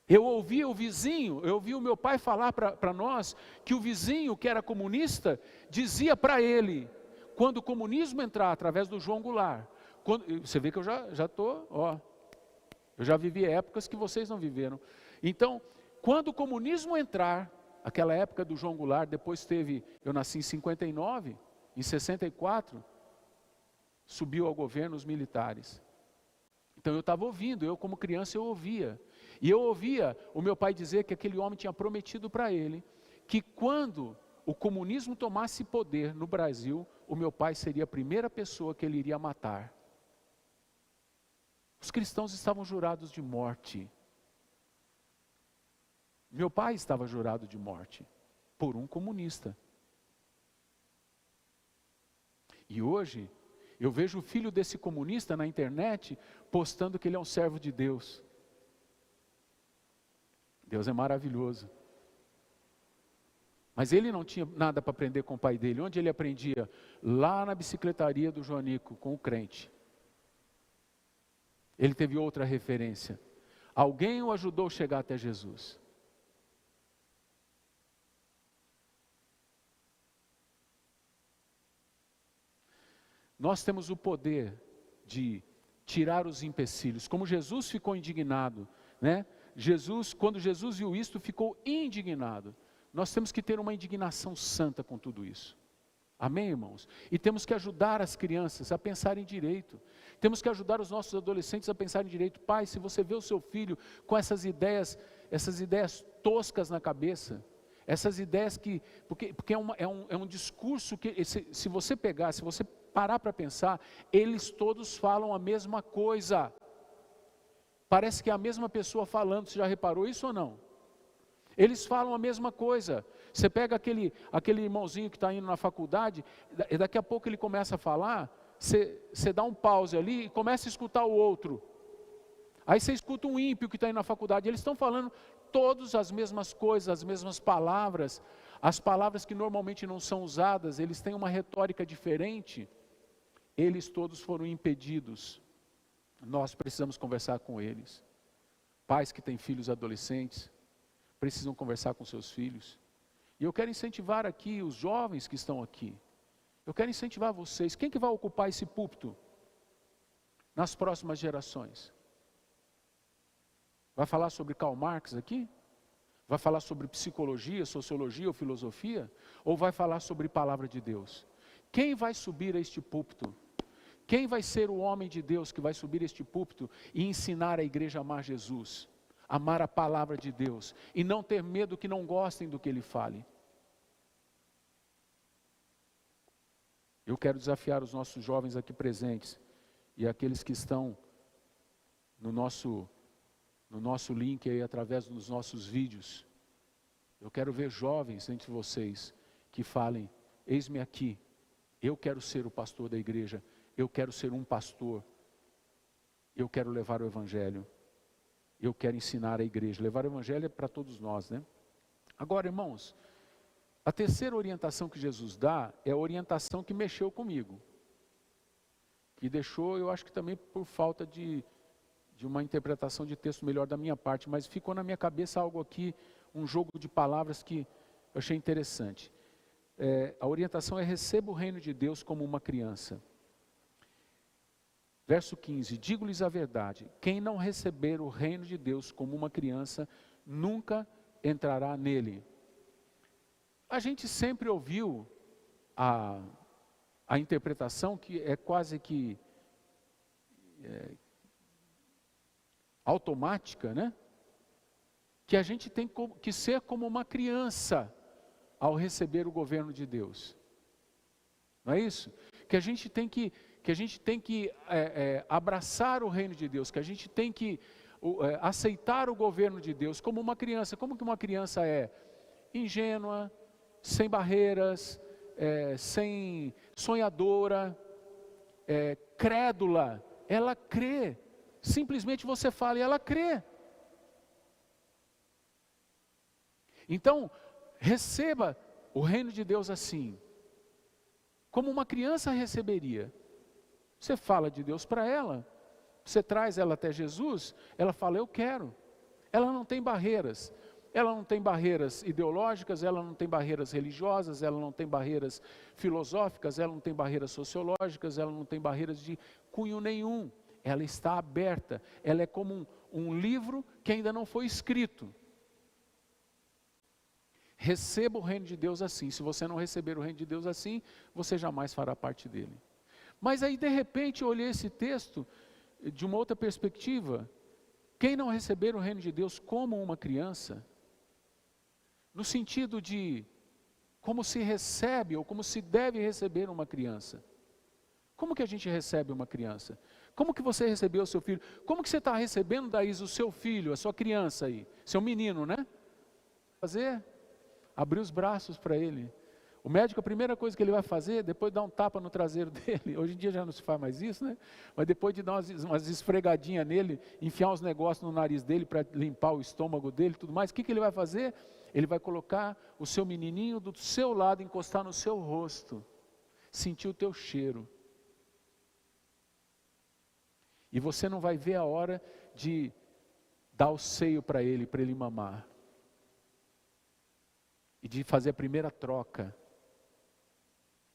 eu ouvia o vizinho, eu ouvia o meu pai falar para nós, que o vizinho que era comunista, dizia para ele, quando o comunismo entrar através do João Goulart, você vê que eu já estou, eu já vivi épocas que vocês não viveram. Então, quando o comunismo entrar, aquela época do João Goulart, depois eu nasci em 59, em 64, subiu ao governo os militares. Então eu estava ouvindo, eu como criança eu ouvia. E eu ouvia o meu pai dizer que aquele homem tinha prometido para ele, que quando o comunismo tomasse poder no Brasil, o meu pai seria a primeira pessoa que ele iria matar. Os cristãos estavam jurados de morte. Meu pai estava jurado de morte por um comunista. E hoje, eu vejo o filho desse comunista na internet postando que ele é um servo de Deus. Deus é maravilhoso. Mas ele não tinha nada para aprender com o pai dele. Onde ele aprendia? Lá na bicicletaria do Joanico, com o crente. Ele teve outra referência. Alguém o ajudou a chegar até Jesus. Nós temos o poder de tirar os empecilhos. Como Jesus ficou indignado, né? Quando Jesus viu isto, ficou indignado. Nós temos que ter uma indignação santa com tudo isso. Amém, irmãos? E temos que ajudar as crianças a pensarem direito. Temos que ajudar os nossos adolescentes a pensarem direito. Pai, se você vê o seu filho com essas ideias toscas na cabeça, essas ideias porque é um discurso que, se você parar para pensar, eles todos falam a mesma coisa. Parece que é a mesma pessoa falando, você já reparou isso ou não? Eles falam a mesma coisa. Você pega aquele irmãozinho que está indo na faculdade, e daqui a pouco ele começa a falar, você dá um pause ali e começa a escutar o outro. Aí você escuta um ímpio que está indo na faculdade, eles estão falando todas as mesmas coisas, as mesmas palavras, as palavras que normalmente não são usadas, eles têm uma retórica diferente. Eles todos foram impedidos. Nós precisamos conversar com eles. Pais que têm filhos adolescentes, precisam conversar com seus filhos. E eu quero incentivar aqui os jovens que estão aqui. Eu quero incentivar vocês. Quem que vai ocupar esse púlpito nas próximas gerações? Vai falar sobre Karl Marx aqui? Vai falar sobre psicologia, sociologia ou filosofia? Ou vai falar sobre palavra de Deus? Quem vai subir a este púlpito? Quem vai ser o homem de Deus que vai subir a este púlpito e ensinar a igreja a amar Jesus? Amar a palavra de Deus e não ter medo que não gostem do que ele fale. Eu quero desafiar os nossos jovens aqui presentes e aqueles que estão no nosso link aí através dos nossos vídeos. Eu quero ver jovens entre vocês que falem: eis-me aqui, eu quero ser o pastor da igreja, eu quero ser um pastor, eu quero levar o evangelho. Eu quero ensinar a igreja. Levar o evangelho é para todos nós, né? Agora, irmãos, a terceira orientação que Jesus dá é a orientação que mexeu comigo. Que deixou, eu acho que também por falta de uma interpretação de texto melhor da minha parte, mas ficou na minha cabeça algo aqui, um jogo de palavras que eu achei interessante. A orientação é: receba o reino de Deus como uma criança. Verso 15, digo-lhes a verdade, quem não receber o reino de Deus como uma criança, nunca entrará nele. A gente sempre ouviu a interpretação que é quase que automática, né? Que a gente tem que ser como uma criança ao receber o governo de Deus. Não é isso? Que a gente tem que abraçar o reino de Deus, que a gente tem que aceitar o governo de Deus como uma criança. Como que uma criança é? Ingênua, sem barreiras, sem sonhadora, crédula. Ela crê. Simplesmente você fala e ela crê. Então, receba o reino de Deus assim, como uma criança receberia. Você fala de Deus para ela, você traz ela até Jesus, ela fala: eu quero. Ela não tem barreiras. ela não tem barreiras ideológicas, ela não tem barreiras religiosas, ela não tem barreiras filosóficas, ela não tem barreiras sociológicas, ela não tem barreiras de cunho nenhum. Ela está aberta, ela é como um livro que ainda não foi escrito. Receba o reino de Deus assim. Se você não receber o reino de Deus assim, você jamais fará parte dele. Mas aí de repente eu olhei esse texto de uma outra perspectiva. Quem não receber o reino de Deus como uma criança, no sentido de como se recebe ou como se deve receber uma criança. Como que a gente recebe uma criança? Como que você recebeu o seu filho? Como que você está recebendo, Daís, o seu filho, a sua criança aí? Seu menino, né? Fazer? Abrir os braços para ele. O médico, a primeira coisa que ele vai fazer, depois de dar um tapa no traseiro dele, hoje em dia já não se faz mais isso, né? Mas depois de dar umas esfregadinhas nele, enfiar uns negócios no nariz dele para limpar o estômago dele e tudo mais, o que ele vai fazer? Ele vai colocar o seu menininho do seu lado, encostar no seu rosto, sentir o teu cheiro. E você não vai ver a hora de dar o seio para ele mamar. E de fazer a primeira troca.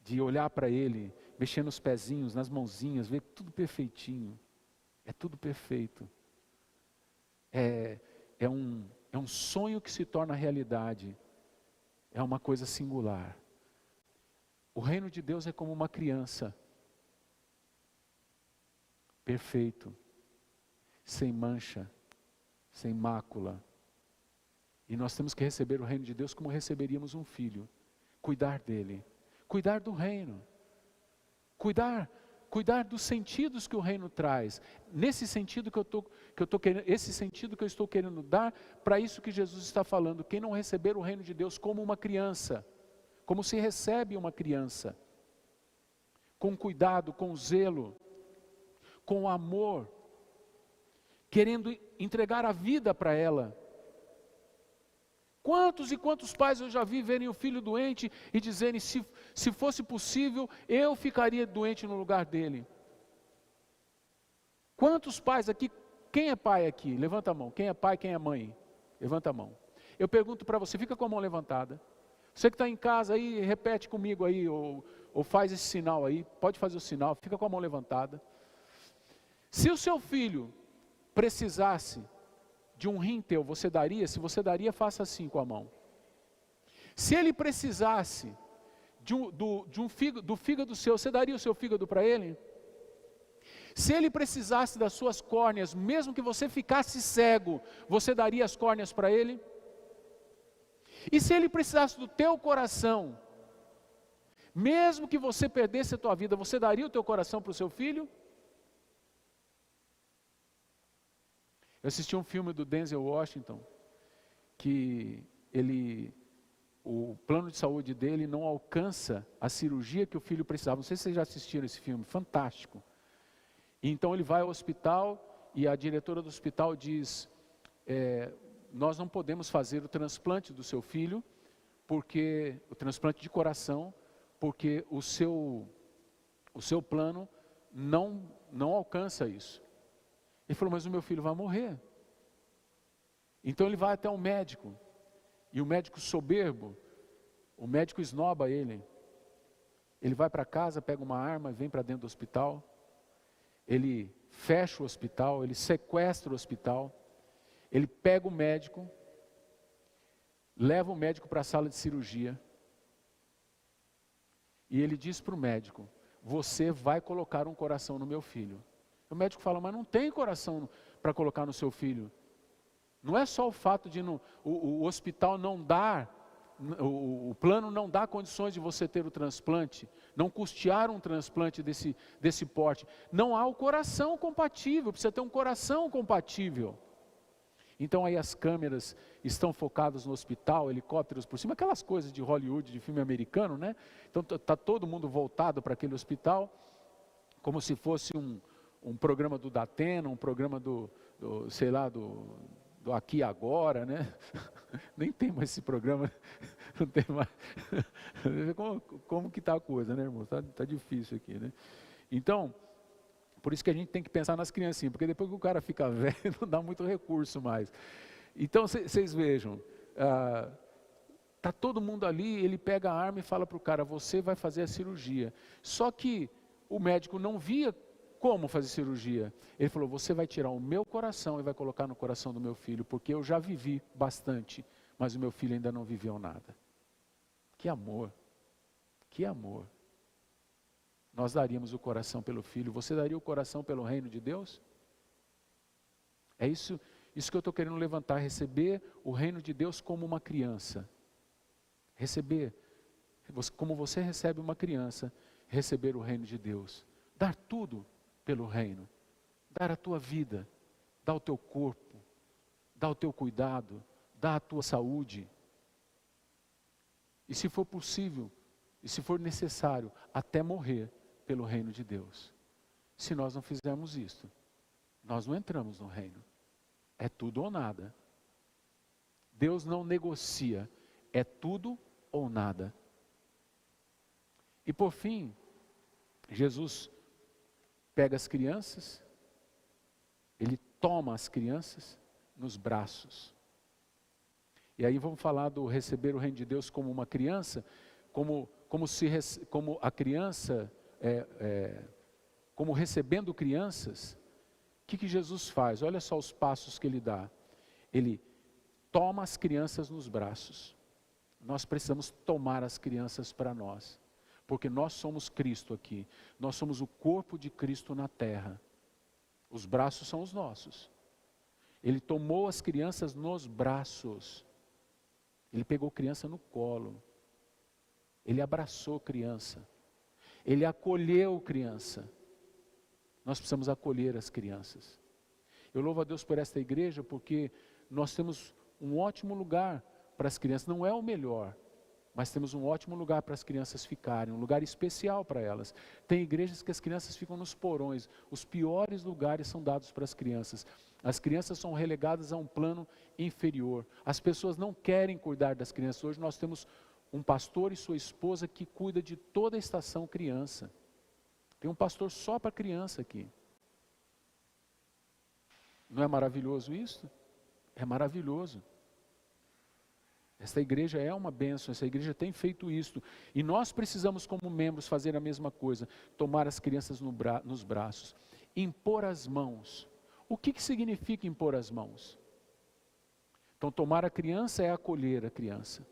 De olhar para ele, mexer nos pezinhos, nas mãozinhas, ver tudo perfeitinho. É tudo perfeito. É um sonho que se torna realidade. É uma coisa singular. O reino de Deus é como uma criança. Perfeito. Sem mancha. Sem mácula. E nós temos que receber o reino de Deus como receberíamos um filho. Cuidar dele. Cuidar do reino. Cuidar dos sentidos que o reino traz. Nesse sentido esse sentido que eu estou querendo dar para isso que Jesus está falando. Quem não receber o reino de Deus como uma criança, como se recebe uma criança, com cuidado, com zelo, com amor, querendo entregar a vida para ela. Quantos e quantos pais eu já vi verem o filho doente e dizerem, se fosse possível, eu ficaria doente no lugar dele. Quantos pais aqui, quem é pai aqui? Levanta a mão. Quem é pai, quem é mãe? Levanta a mão. Eu pergunto para você, fica com a mão levantada. Você que está em casa aí, repete comigo aí, ou faz esse sinal aí, pode fazer o sinal, fica com a mão levantada. Se o seu filho precisasse de um rim teu, você daria? Se você daria, faça assim com a mão. Se ele precisasse do fígado seu, você daria o seu fígado para ele? Se ele precisasse das suas córneas, mesmo que você ficasse cego, você daria as córneas para ele? E se ele precisasse do teu coração, mesmo que você perdesse a tua vida, você daria o teu coração para o seu filho? Eu assisti um filme do Denzel Washington, que o plano de saúde dele não alcança a cirurgia que o filho precisava. Não sei se vocês já assistiram esse filme, fantástico. E então ele vai ao hospital e a diretora do hospital diz, nós não podemos fazer o transplante do seu filho, porque o transplante de coração, porque o seu plano não alcança isso. Ele falou, mas o meu filho vai morrer. Então ele vai até um médico, e o médico soberbo, o médico esnoba ele. Ele vai para casa, pega uma arma, vem para dentro do hospital, ele fecha o hospital, ele sequestra o hospital, ele pega o médico, leva o médico para a sala de cirurgia, e ele diz para o médico, você vai colocar um coração no meu filho. O médico fala, mas não tem coração para colocar no seu filho. Não é só o fato de o hospital não dar, o plano não dá condições de você ter o transplante, não custear um transplante desse porte. Não há o coração compatível, precisa ter um coração compatível. Então aí as câmeras estão focadas no hospital, helicópteros por cima, aquelas coisas de Hollywood, de filme americano, né? Então está todo mundo voltado para aquele hospital, como se fosse um programa do Datena, um programa do Aqui e Agora, né? Nem tem mais esse programa, não tem mais. Como que está a coisa, né, irmão? Tá difícil aqui, né? Então, por isso que a gente tem que pensar nas criancinhas, porque depois que o cara fica velho, não dá muito recurso mais. Então, vocês vejam, Está todo mundo ali, ele pega a arma e fala para o cara, você vai fazer a cirurgia. Só que o médico não via como fazer cirurgia. Ele falou, você vai tirar o meu coração e vai colocar no coração do meu filho, porque eu já vivi bastante, mas o meu filho ainda não viveu nada. Que amor, que amor. Nós daríamos o coração pelo filho, você daria o coração pelo reino de Deus? É isso que eu estou querendo levantar, receber o reino de Deus como uma criança. Receber, como você recebe uma criança, receber o reino de Deus. Dar tudo pelo reino. Dar a tua vida, dar o teu corpo, dar o teu cuidado, dar a tua saúde. E se for possível, e se for necessário, até morrer pelo reino de Deus. Se nós não fizermos isto, nós não entramos no reino. É tudo ou nada. Deus não negocia, é tudo ou nada. E por fim, Jesus pega as crianças, ele toma as crianças nos braços. E aí vamos falar do receber o reino de Deus como uma criança, como a criança, como recebendo crianças. O que Jesus faz? Olha só os passos que ele dá. Ele toma as crianças nos braços. Nós precisamos tomar as crianças para nós, porque nós somos Cristo aqui, nós somos o corpo de Cristo na terra, os braços são os nossos. Ele tomou as crianças nos braços, ele pegou criança no colo, ele abraçou criança, ele acolheu criança. Nós precisamos acolher as crianças. Eu louvo a Deus por esta igreja, porque nós temos um ótimo lugar para as crianças, não é o melhor, mas temos um ótimo lugar para as crianças ficarem, um lugar especial para elas. Tem igrejas que as crianças ficam nos porões, os piores lugares são dados para as crianças são relegadas a um plano inferior, as pessoas não querem cuidar das crianças. Hoje nós temos um pastor e sua esposa que cuida de toda a estação criança, tem um pastor só para criança aqui. Não é maravilhoso isso? É maravilhoso. Esta igreja é uma bênção, essa igreja tem feito isto. E nós precisamos, como membros, fazer a mesma coisa. Tomar as crianças nos braços. Impor as mãos. O que significa impor as mãos? Então, tomar a criança é acolher a criança.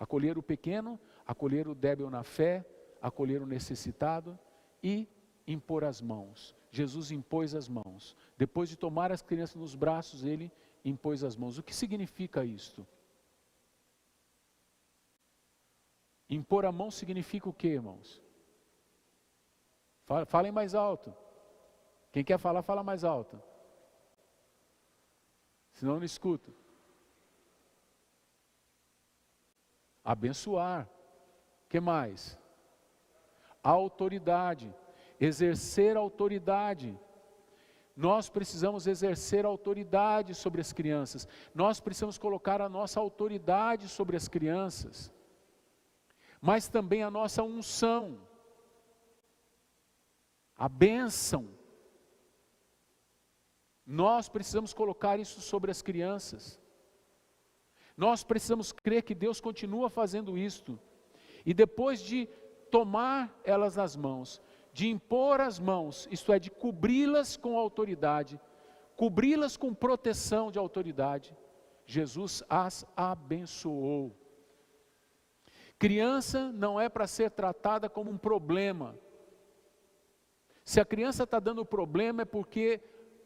Acolher o pequeno, acolher o débil na fé, acolher o necessitado e impor as mãos. Jesus impôs as mãos. Depois de tomar as crianças nos braços, ele impôs as mãos. O que significa isto? Impor a mão significa o que, irmãos? Falem mais alto. Quem quer falar, fala mais alto. Senão eu não escuto. Abençoar. O que mais? Autoridade. Exercer autoridade. Nós precisamos exercer autoridade sobre as crianças. Nós precisamos colocar a nossa autoridade sobre as crianças. Mas também a nossa unção, a bênção. Nós precisamos colocar isso sobre as crianças. Nós precisamos crer que Deus continua fazendo isto. E depois de tomar elas nas mãos, de impor as mãos, isto é, de cobri-las com autoridade, cobri-las com proteção de autoridade, Jesus as abençoou. Criança não é para ser tratada como um problema. Se a criança está dando problema é porque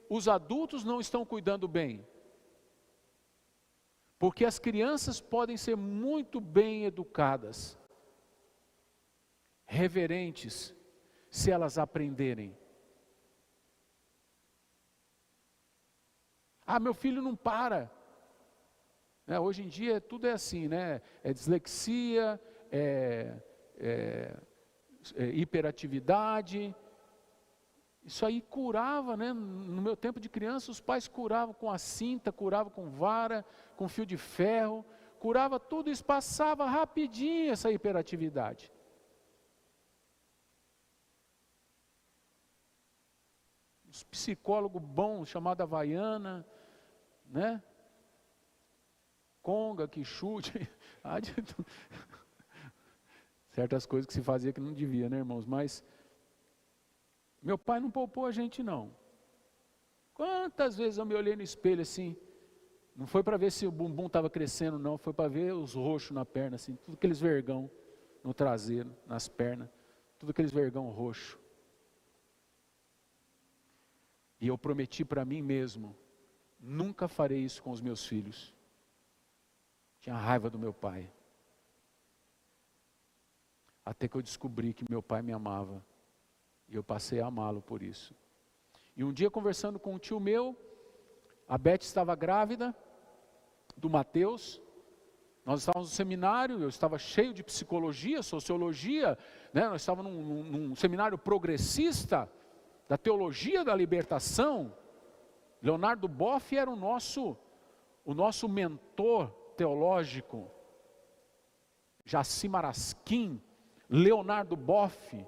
os adultos não estão cuidando bem. Porque as crianças podem ser muito bem educadas, reverentes, se elas aprenderem. Ah, meu filho não para. Hoje em dia tudo é assim, né? É dislexia, hiperatividade. Isso aí curava, né? No meu tempo de criança, os pais curavam com a cinta, curavam com vara, com fio de ferro, curava tudo, isso passava rapidinho essa hiperatividade. Os psicólogos bons, chamado Havaiana, né? conga, que chute, certas coisas que se fazia que não devia, né, irmãos? Mas meu pai não poupou a gente, não. Quantas vezes eu me olhei no espelho assim, não foi para ver se o bumbum estava crescendo, não, foi para ver os roxos na perna, assim, tudo aqueles vergão no traseiro, nas pernas, tudo aqueles vergão roxo. E eu prometi para mim mesmo, nunca farei isso com os meus filhos. Tinha raiva do meu pai. Até que eu descobri que meu pai me amava. E eu passei a amá-lo por isso. E um dia conversando com um tio meu, a Beth estava grávida do Mateus. Nós estávamos no seminário, eu estava cheio de psicologia, sociologia, né? Nós estávamos num seminário progressista, da teologia da libertação. Leonardo Boff era o nosso mentor teológico. Jaci Marasquim, Leonardo Boff,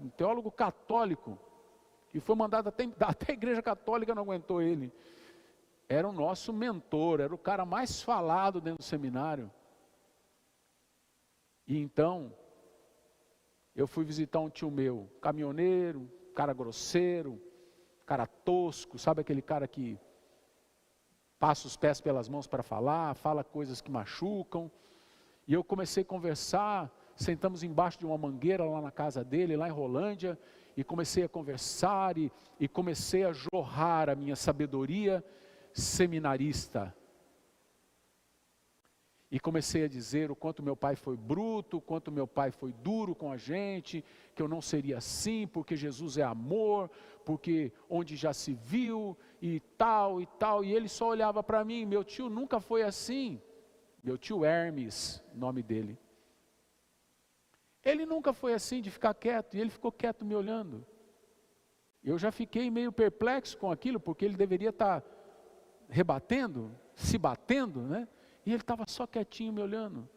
um teólogo católico, que foi mandado até a igreja católica não aguentou ele. Era o nosso mentor, era o cara mais falado dentro do seminário. E então, eu fui visitar um tio meu, caminhoneiro, cara grosseiro, cara tosco, sabe aquele cara que passa os pés pelas mãos para falar, fala coisas que machucam. E eu comecei a conversar, sentamos embaixo de uma mangueira lá na casa dele, lá em Rolândia, e comecei a conversar e comecei a jorrar a minha sabedoria seminarista. E comecei a dizer o quanto meu pai foi bruto, o quanto meu pai foi duro com a gente, que eu não seria assim, porque Jesus é amor, porque onde já se viu, e tal, e ele só olhava para mim. Meu tio nunca foi assim. Meu tio Hermes, nome dele. Ele nunca foi assim de ficar quieto, e ele ficou quieto me olhando. Eu já fiquei meio perplexo com aquilo, porque ele deveria estar rebatendo, se batendo, né? E ele estava só quietinho me olhando.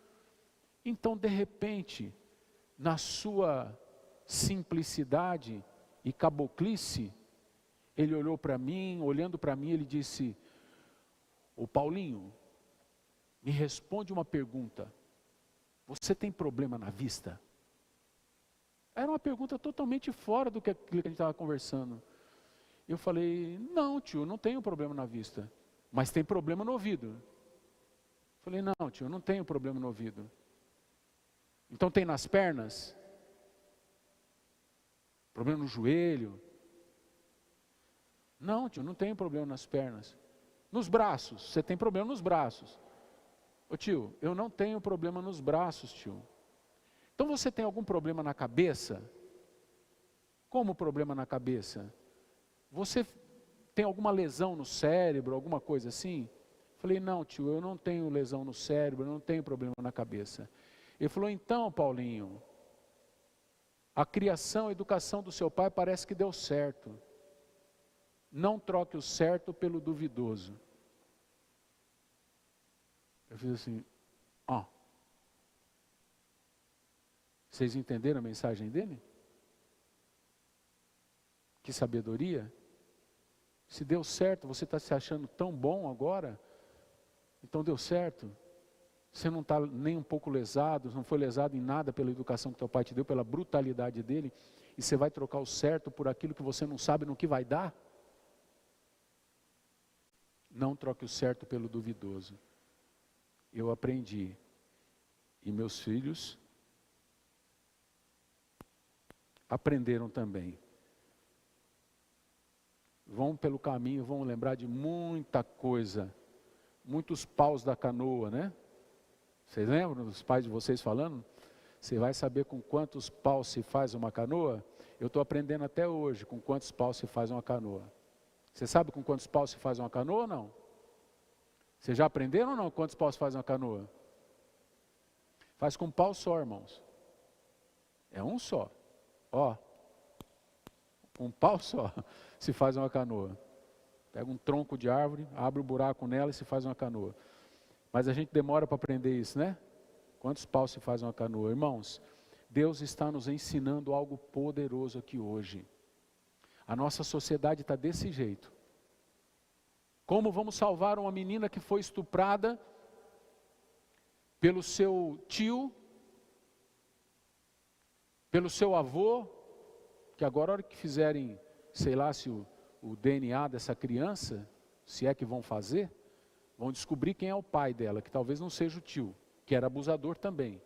Então, de repente, na sua simplicidade e caboclice, ele olhou para mim, olhando para mim, ele disse: "Ô Paulinho, me responde uma pergunta. Você tem problema na vista?" Era uma pergunta totalmente fora do que a gente estava conversando. Eu falei: "Não, tio, não tenho problema na vista, mas tem problema no ouvido." Falei: "Não, tio, eu não tenho problema no ouvido." "Então tem nas pernas?" "Problema no joelho?" "Não, tio, não tenho problema nas pernas." "Nos braços? Você tem problema nos braços?" "Ô tio, eu não tenho problema nos braços, tio." "Então você tem algum problema na cabeça?" "Como problema na cabeça?" "Você tem alguma lesão no cérebro, alguma coisa assim?" Falei: "Não, tio, eu não tenho lesão no cérebro, eu não tenho problema na cabeça." Ele falou: "Então, Paulinho, a criação, a educação do seu pai parece que deu certo. Não troque o certo pelo duvidoso." Eu fiz assim: Vocês entenderam a mensagem dele? Que sabedoria. Se deu certo, você está se achando tão bom agora, então deu certo. Você não está nem um pouco lesado, não foi lesado em nada pela educação que teu pai te deu, pela brutalidade dele, e você vai trocar o certo por aquilo que você não sabe no que vai dar? Não troque o certo pelo duvidoso. Eu aprendi, e meus filhos aprenderam também. Vão pelo caminho, vão lembrar de muita coisa, muitos paus da canoa, né? Vocês lembram dos pais de vocês falando? Você vai saber com quantos paus se faz uma canoa? Eu estou aprendendo até hoje com quantos paus se faz uma canoa. Você sabe com quantos paus se faz uma canoa ou não? Vocês já aprenderam ou não quantos paus se faz uma canoa? Faz com um pau só, irmãos. É um só. Um pau só se faz uma canoa. Pega um tronco de árvore, abre um buraco nela e se faz uma canoa. Mas a gente demora para aprender isso, né? Quantos paus se faz uma canoa? Irmãos, Deus está nos ensinando algo poderoso aqui hoje. A nossa sociedade está desse jeito. Como vamos salvar uma menina que foi estuprada pelo seu tio, pelo seu avô, que agora, a hora que fizerem, sei lá se o DNA dessa criança, se é que vão fazer, vão descobrir quem é o pai dela, que talvez não seja o tio, que era abusador também.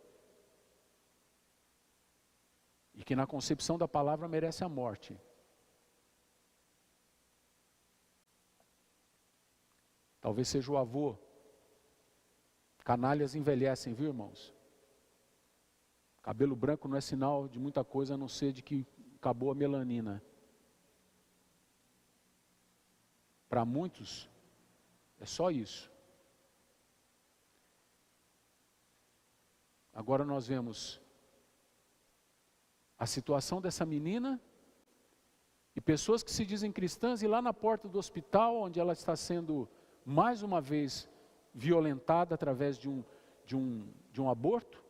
E que na concepção da palavra merece a morte. Talvez seja o avô. Canalhas envelhecem, viu, irmãos? Cabelo branco não é sinal de muita coisa, a não ser de que acabou a melanina. Para muitos, é só isso. Agora nós vemos a situação dessa menina e pessoas que se dizem cristãs, e lá na porta do hospital, onde ela está sendo mais uma vez violentada através de um aborto,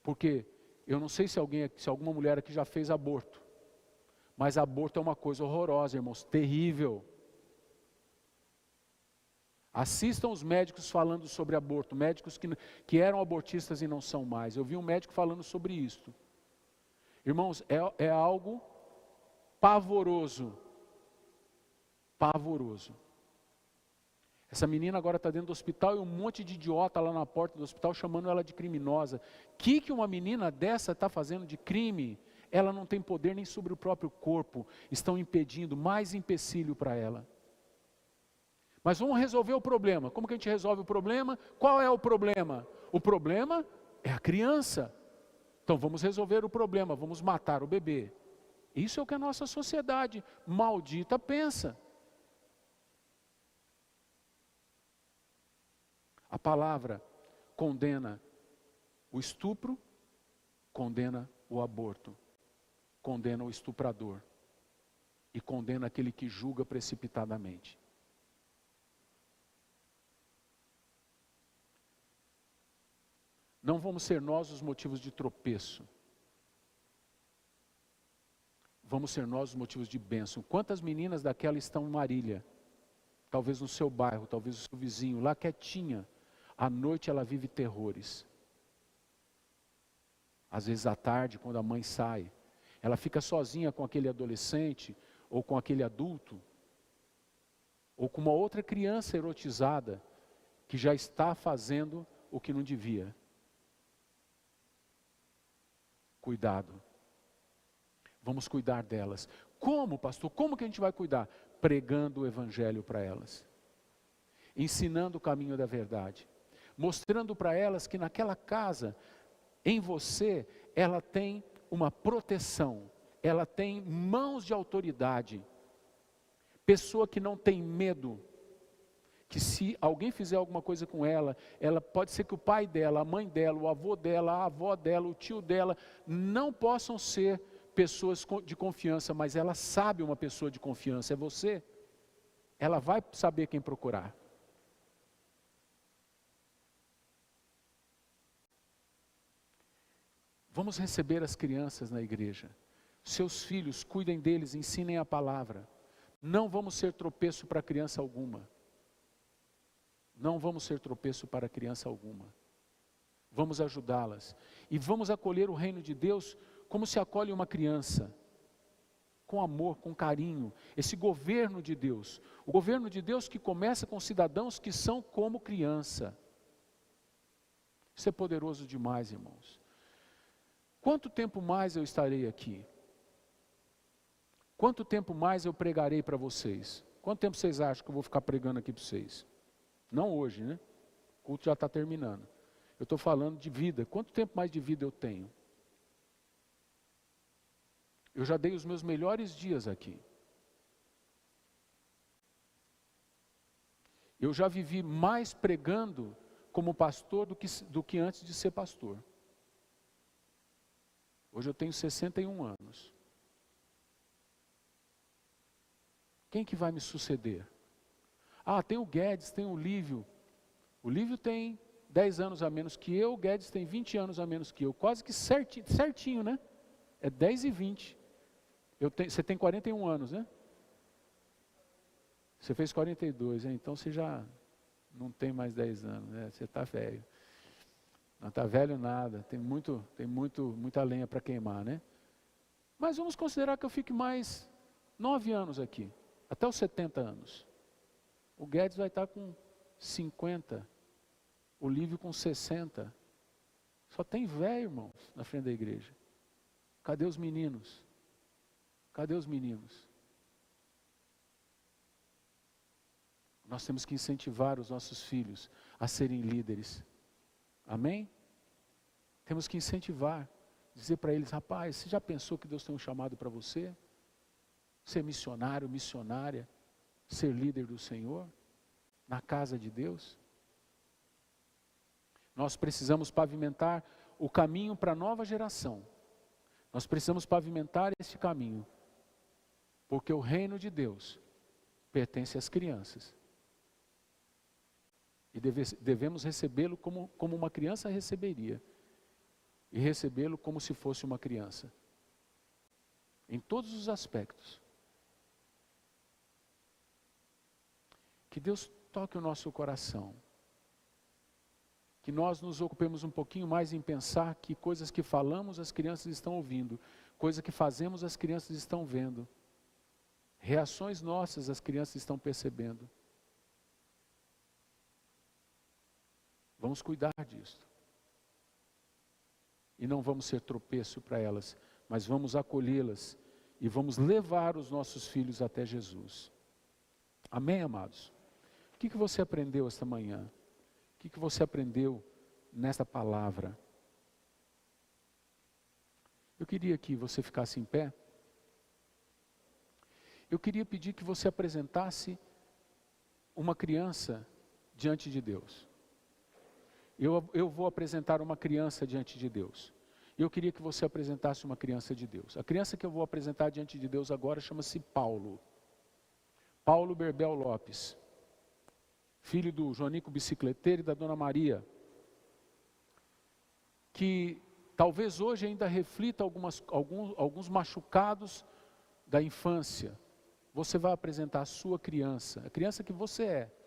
porque eu não sei se alguma mulher aqui já fez aborto, mas aborto é uma coisa horrorosa, irmãos, terrível. Assistam os médicos falando sobre aborto, médicos que eram abortistas e não são mais. Eu vi um médico falando sobre isso. Irmãos, é algo pavoroso. Pavoroso. Essa menina agora está dentro do hospital e um monte de idiota lá na porta do hospital chamando ela de criminosa. O que uma menina dessa está fazendo de crime? Ela não tem poder nem sobre o próprio corpo. Estão impedindo, mais empecilho para ela. Mas vamos resolver o problema. Como que a gente resolve o problema? Qual é o problema? O problema é a criança. Então vamos resolver o problema, vamos matar o bebê. Isso é o que a nossa sociedade maldita pensa. A palavra condena o estupro, condena o aborto, condena o estuprador e condena aquele que julga precipitadamente. Não vamos ser nós os motivos de tropeço. Vamos ser nós os motivos de bênção. Quantas meninas daquela estão em Marília? Talvez no seu bairro, talvez no seu vizinho, lá quietinha. À noite ela vive terrores. Às vezes à tarde, quando a mãe sai, ela fica sozinha com aquele adolescente, ou com aquele adulto, ou com uma outra criança erotizada, que já está fazendo o que não devia. Cuidado. Vamos cuidar delas. Como, pastor? Como que a gente vai cuidar? Pregando o evangelho para elas. Ensinando o caminho da verdade. Mostrando para elas que naquela casa, em você, ela tem uma proteção. Ela tem mãos de autoridade. Pessoa que não tem medo. Que se alguém fizer alguma coisa com ela, pode ser que o pai dela, a mãe dela, o avô dela, a avó dela, o tio dela, não possam ser pessoas de confiança, mas ela sabe uma pessoa de confiança, é você. Ela vai saber quem procurar. Vamos receber as crianças na igreja. Seus filhos, cuidem deles, ensinem a palavra. Não vamos ser tropeço para criança alguma. Não vamos ser tropeço para criança alguma. Vamos ajudá-las. E vamos acolher o reino de Deus como se acolhe uma criança. Com amor, com carinho. Esse governo de Deus. O governo de Deus que começa com cidadãos que são como criança. Isso é poderoso demais, irmãos. Quanto tempo mais eu estarei aqui? Quanto tempo mais eu pregarei para vocês? Quanto tempo vocês acham que eu vou ficar pregando aqui para vocês? Não hoje, né? O culto já está terminando. Eu estou falando de vida. Quanto tempo mais de vida eu tenho? Eu já dei os meus melhores dias aqui. Eu já vivi mais pregando como pastor do que antes de ser pastor. Hoje eu tenho 61 anos. Quem que vai me suceder? Ah, tem o Guedes, tem o Lívio. O Lívio tem 10 anos a menos que eu, o Guedes tem 20 anos a menos que eu. Quase que certinho, né? É 10 e 20. Você tem 41 anos, né? Você fez 42, hein? Então você já não tem mais 10 anos, né? Você está velho. Não está velho nada, muita lenha para queimar, né? Mas vamos considerar que eu fique mais 9 anos aqui, até os 70 anos. O Guedes vai estar com 50, o Lívio com 60. Só tem velho, irmãos, na frente da igreja. Cadê os meninos? Cadê os meninos? Nós temos que incentivar os nossos filhos a serem líderes. Amém? Temos que incentivar, dizer para eles: rapaz, você já pensou que Deus tem um chamado para você? Ser missionário, missionária, ser líder do Senhor, na casa de Deus? Nós precisamos pavimentar o caminho para a nova geração. Nós precisamos pavimentar esse caminho, porque o reino de Deus pertence às crianças. E devemos recebê-lo como uma criança receberia. E recebê-lo como se fosse uma criança. Em todos os aspectos. Que Deus toque o nosso coração. Que nós nos ocupemos um pouquinho mais em pensar que coisas que falamos as crianças estão ouvindo. Coisas que fazemos as crianças estão vendo. Reações nossas as crianças estão percebendo. Vamos cuidar disso. E não vamos ser tropeço para elas, mas vamos acolhê-las e vamos levar os nossos filhos até Jesus. Amém, amados? O que você aprendeu esta manhã? O que você aprendeu nesta palavra? Eu queria que você ficasse em pé. Eu queria pedir que você apresentasse uma criança diante de Deus. Eu vou apresentar uma criança diante de Deus. Eu queria que você apresentasse uma criança de Deus. A criança que eu vou apresentar diante de Deus agora chama-se Paulo. Paulo Berbel Lopes. Filho do Joanico Bicicleteiro e da Dona Maria. Que talvez hoje ainda reflita alguns machucados da infância. Você vai apresentar a sua criança, a criança que você é.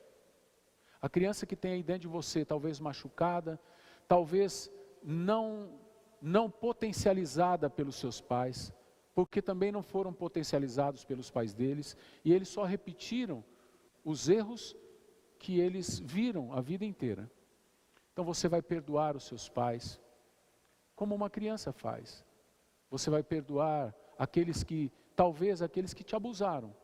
A criança que tem aí dentro de você, talvez machucada, talvez não potencializada pelos seus pais, porque também não foram potencializados pelos pais deles, e eles só repetiram os erros que eles viram a vida inteira. Então você vai perdoar os seus pais, como uma criança faz. Você vai perdoar talvez aqueles que te abusaram,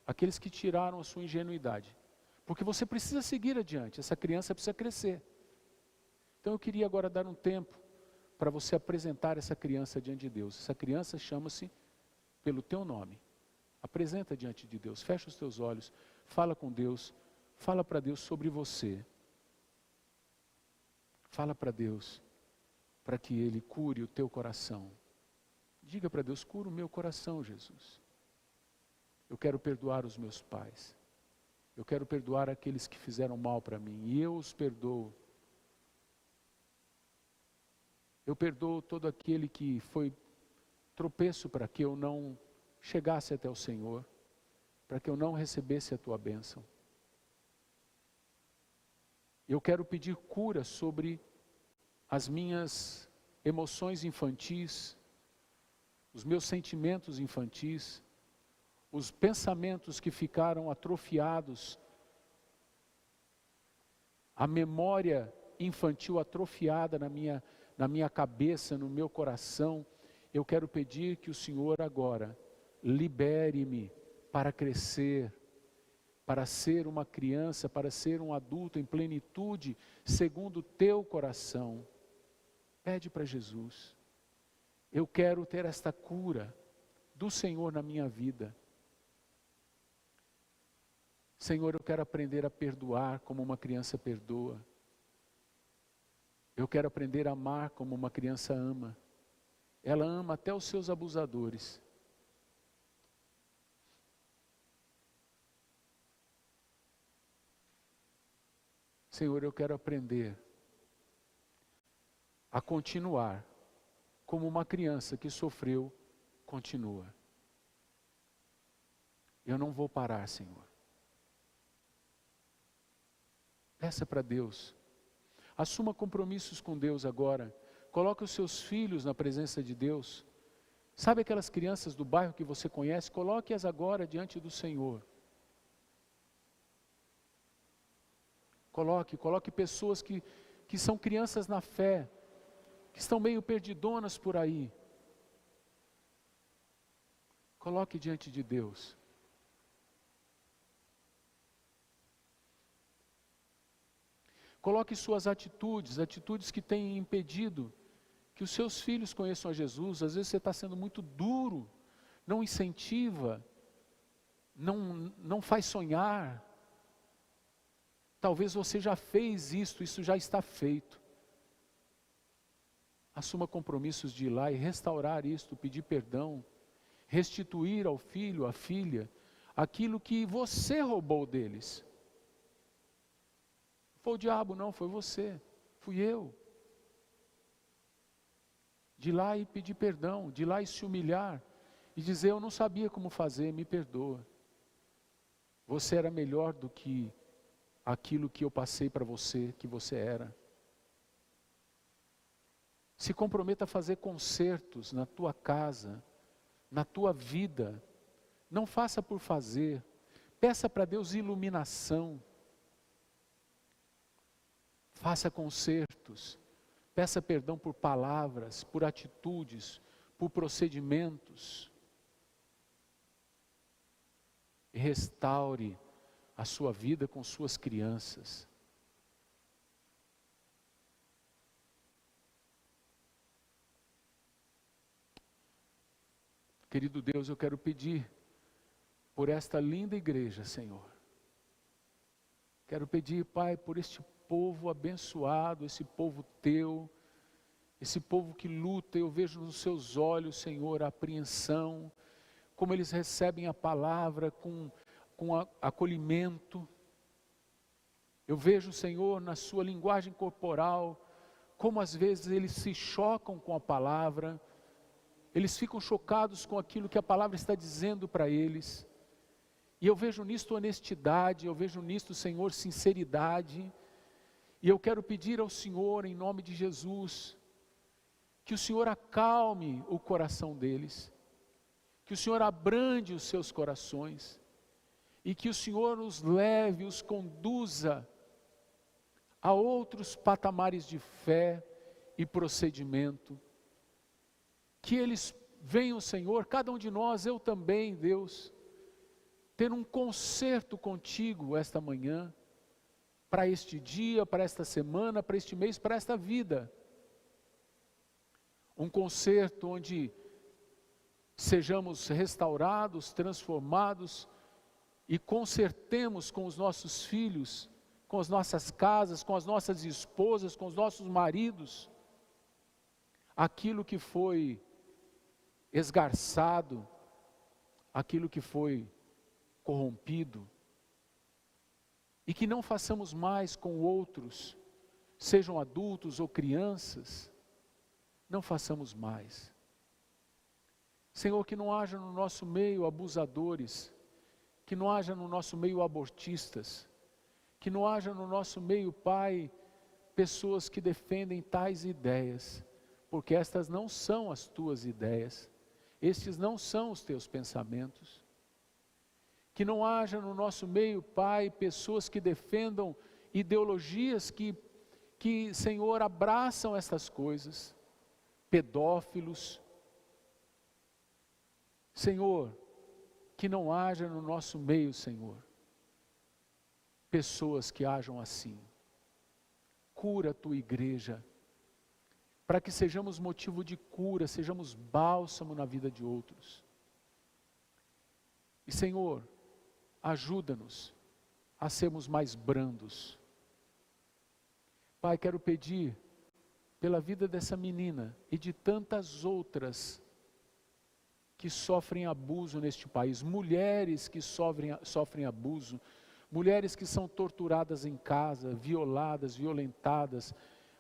aqueles que tiraram a sua ingenuidade. Porque você precisa seguir adiante, essa criança precisa crescer. Então eu queria agora dar um tempo para você apresentar essa criança diante de Deus. Essa criança chama-se pelo teu nome. Apresenta diante de Deus, fecha os teus olhos, fala com Deus, fala para Deus sobre você. Fala para Deus, para que Ele cure o teu coração. Diga para Deus: cura o meu coração, Jesus. Eu quero perdoar os meus pais. Eu quero perdoar aqueles que fizeram mal para mim, e eu os perdoo. Eu perdoo todo aquele que foi tropeço para que eu não chegasse até o Senhor, para que eu não recebesse a Tua bênção. Eu quero pedir cura sobre as minhas emoções infantis, os meus sentimentos infantis, os pensamentos que ficaram atrofiados, a memória infantil atrofiada na minha cabeça, no meu coração. Eu quero pedir que o Senhor agora libere-me para crescer, para ser uma criança, para ser um adulto em plenitude, segundo o teu coração. Pede para Jesus. Eu quero ter esta cura do Senhor na minha vida. Senhor, eu quero aprender a perdoar como uma criança perdoa. Eu quero aprender a amar como uma criança ama. Ela ama até os seus abusadores. Senhor, eu quero aprender a continuar como uma criança que sofreu, continua. Eu não vou parar, Senhor. Peça para Deus. Assuma compromissos com Deus agora. Coloque os seus filhos na presença de Deus. Sabe aquelas crianças do bairro que você conhece? Coloque-as agora diante do Senhor. Coloque pessoas que são crianças na fé, que estão meio perdidonas por aí. Coloque diante de Deus. Coloque suas atitudes que têm impedido que os seus filhos conheçam a Jesus. Às vezes você está sendo muito duro, não incentiva, não faz sonhar. Talvez você já fez isso já está feito. Assuma compromissos de ir lá e restaurar isto, pedir perdão, restituir ao filho, à filha, aquilo que você roubou deles. Foi o diabo, não, foi você, fui eu. De ir lá e pedir perdão, de ir lá e se humilhar, e dizer, eu não sabia como fazer, me perdoa. Você era melhor do que aquilo que eu passei para você, que você era. Se comprometa a fazer concertos na tua casa, na tua vida. Não faça por fazer. Peça para Deus iluminação. Faça concertos, peça perdão por palavras, por atitudes, por procedimentos. E restaure a sua vida com suas crianças. Querido Deus, eu quero pedir por esta linda igreja, Senhor. Quero pedir, Pai, por este povo abençoado, esse povo teu, esse povo que luta. Eu vejo nos seus olhos, Senhor, a apreensão, como eles recebem a palavra com acolhimento. Eu vejo, Senhor, na sua linguagem corporal, como às vezes eles se chocam com a palavra, eles ficam chocados com aquilo que a palavra está dizendo para eles. E eu vejo nisto honestidade, eu vejo nisto, Senhor, sinceridade. E eu quero pedir ao Senhor, em nome de Jesus, que o Senhor acalme o coração deles, que o Senhor abrande os seus corações, e que o Senhor os leve, os conduza a outros patamares de fé e procedimento. Que eles venham, Senhor, cada um de nós, eu também, Deus, ter um concerto contigo esta manhã, para este dia, para esta semana, para este mês, para esta vida. Um concerto onde sejamos restaurados, transformados e consertemos com os nossos filhos, com as nossas casas, com as nossas esposas, com os nossos maridos, aquilo que foi esgarçado, aquilo que foi corrompido. E que não façamos mais com outros, sejam adultos ou crianças, não façamos mais. Senhor, que não haja no nosso meio abusadores, que não haja no nosso meio abortistas, que não haja no nosso meio, Pai, pessoas que defendem tais ideias, porque estas não são as tuas ideias, estes não são os teus pensamentos. Que não haja no nosso meio, Pai, pessoas que defendam ideologias que, Senhor, abraçam estas coisas, pedófilos. Senhor, que não haja no nosso meio, Senhor, pessoas que hajam assim. Cura a tua igreja, para que sejamos motivo de cura, sejamos bálsamo na vida de outros. E Senhor, ajuda-nos a sermos mais brandos. Pai, quero pedir pela vida dessa menina e de tantas outras que sofrem abuso neste país, mulheres que sofrem abuso, mulheres que são torturadas em casa, violadas, violentadas,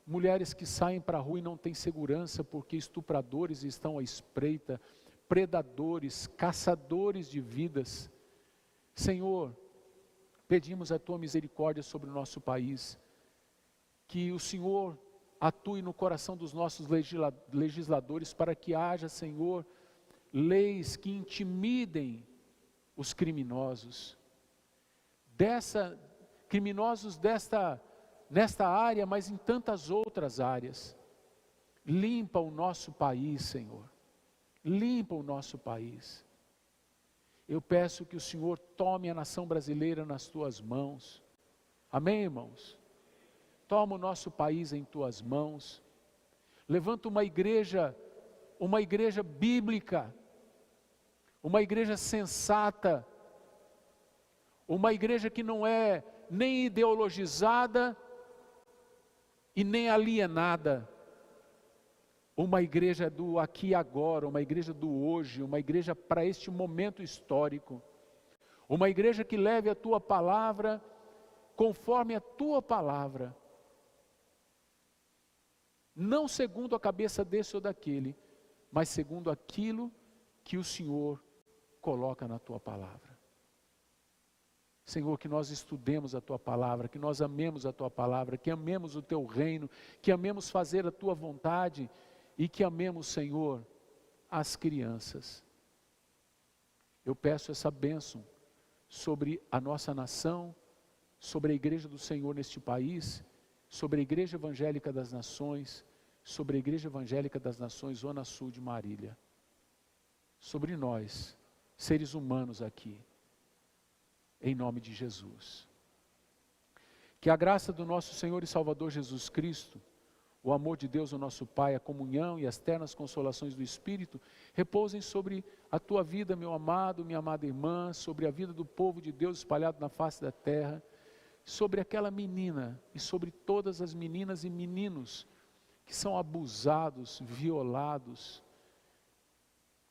mulheres que saem para a rua e não têm segurança porque estupradores estão à espreita, predadores, caçadores de vidas. Senhor, pedimos a tua misericórdia sobre o nosso país, que o Senhor atue no coração dos nossos legisladores para que haja, Senhor, leis que intimidem os criminosos. Criminosos nesta área, mas em tantas outras áreas. Limpa o nosso país, Senhor. Limpa o nosso país. Eu peço que o Senhor tome a nação brasileira nas tuas mãos. Amém, irmãos? Toma o nosso país em tuas mãos. Levanta uma igreja bíblica, uma igreja sensata, uma igreja que não é nem ideologizada e nem alienada. Uma igreja do aqui e agora, uma igreja do hoje, uma igreja para este momento histórico. Uma igreja que leve a tua palavra conforme a tua palavra. Não segundo a cabeça desse ou daquele, mas segundo aquilo que o Senhor coloca na tua palavra. Senhor, que nós estudemos a tua palavra, que nós amemos a tua palavra, que amemos o teu reino, que amemos fazer a tua vontade e que amemos, Senhor, as crianças. Eu peço essa bênção sobre a nossa nação, sobre a igreja do Senhor neste país, sobre a igreja evangélica das nações, sobre a igreja evangélica das nações Zona Sul de Marília, sobre nós, seres humanos aqui, em nome de Jesus. Que a graça do nosso Senhor e Salvador Jesus Cristo, o amor de Deus, o nosso Pai, a comunhão e as ternas consolações do Espírito, repousem sobre a tua vida, meu amado, minha amada irmã, sobre a vida do povo de Deus espalhado na face da terra, sobre aquela menina e sobre todas as meninas e meninos que são abusados, violados,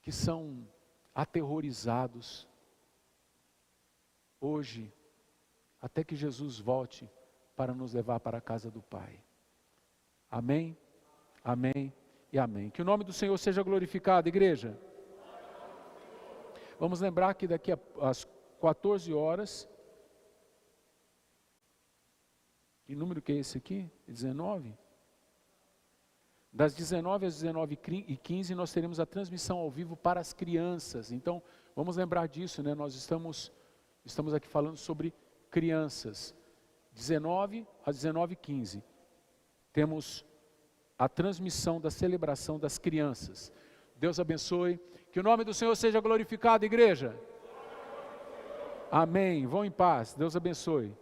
que são aterrorizados. Hoje, até que Jesus volte para nos levar para a casa do Pai. Amém, amém e amém. Que o nome do Senhor seja glorificado, igreja. Vamos lembrar que daqui às 14 horas, que número que é esse aqui? 19? Das 19 às 19h15 nós teremos a transmissão ao vivo para as crianças. Então, vamos lembrar disso, né? Nós estamos aqui falando sobre crianças. 19 às 19h15. Temos a transmissão da celebração das crianças. Deus abençoe. Que o nome do Senhor seja glorificado, igreja. Amém. Vão em paz. Deus abençoe.